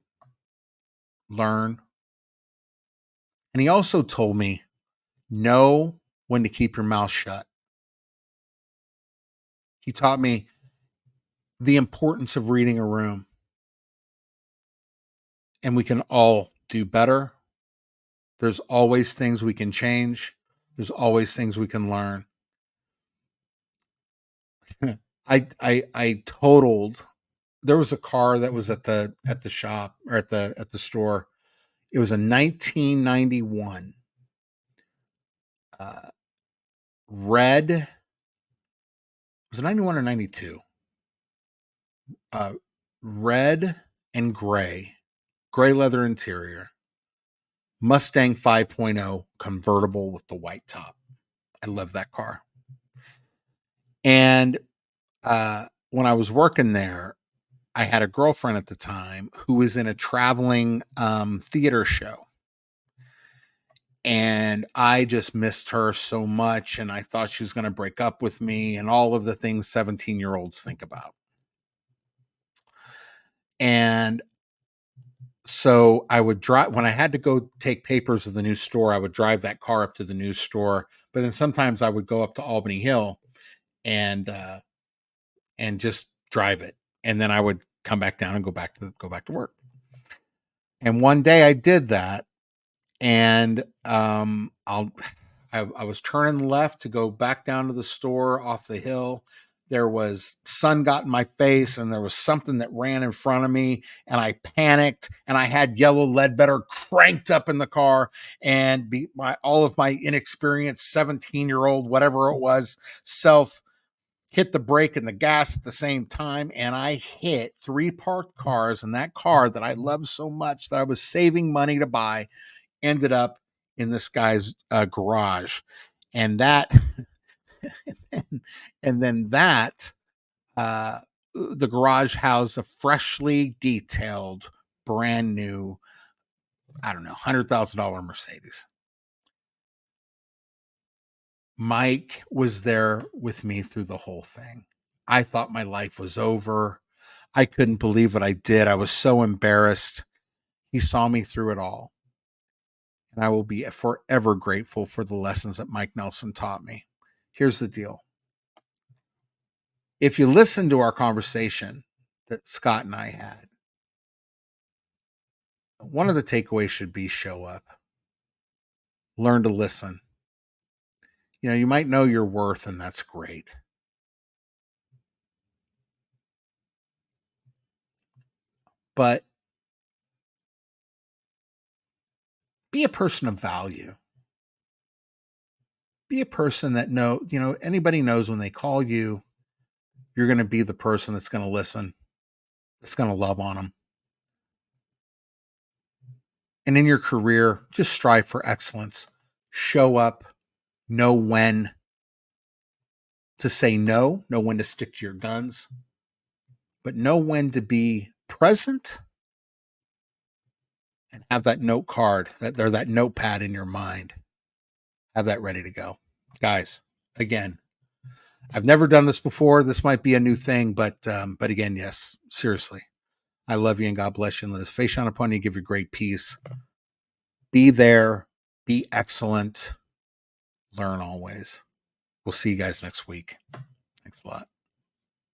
Learn. And he also told me, know when to keep your mouth shut. He taught me the importance of reading a room. And we can all do better. There's always things we can change. There's always things we can learn. I totaled. There was a car that was at the shop, or at the store. It was a 1991 red. Was it 91 or 92? Red and gray leather interior, Mustang 5.0 convertible with the white top. I love that car. And when I was working there, I had a girlfriend at the time who was in a traveling theater show. And I just missed her so much. And I thought she was going to break up with me and all of the things 17-year-olds think about. And so I would drive, when I had to go take papers of the new store, I would drive that car up to the new store. But then sometimes I would go up to Albany Hill and just drive it. And then I would come back down and go back to work. And one day I did that, and I was turning left to go back down to the store off the hill. There was sun got in my face, and there was something that ran in front of me, and I panicked, and I had Yellow Ledbetter cranked up in the car, and all of my inexperienced 17-year-old, whatever it was, self hit the brake and the gas at the same time, and I hit 3 parked cars, and that car that I loved so much that I was saving money to buy ended up in this guy's garage. And that and then that the garage housed a freshly detailed, brand new, I don't know, $100,000 Mercedes. Mike was there with me through the whole thing. I thought my life was over. I couldn't believe what I did. I was so embarrassed. He saw me through it all. And I will be forever grateful for the lessons that Mike Nelson taught me. Here's the deal. If you listen to our conversation that Scott and I had, one of the takeaways should be show up. Learn to listen. You might know your worth, and that's great. But be a person of value. Be a person that anybody knows when they call you, you're going to be the person that's going to listen, that's going to love on them. And in your career, just strive for excellence. Show up, know when to say no, know when to stick to your guns, but know when to be present and have that note card, that notepad in your mind. Have that ready to go. Guys, again, I've never done this before. This might be a new thing, but again, yes, seriously, I love you and God bless you. And let His face shine upon you, give you great peace. Be there, be excellent, learn always. We'll see you guys next week. Thanks a lot.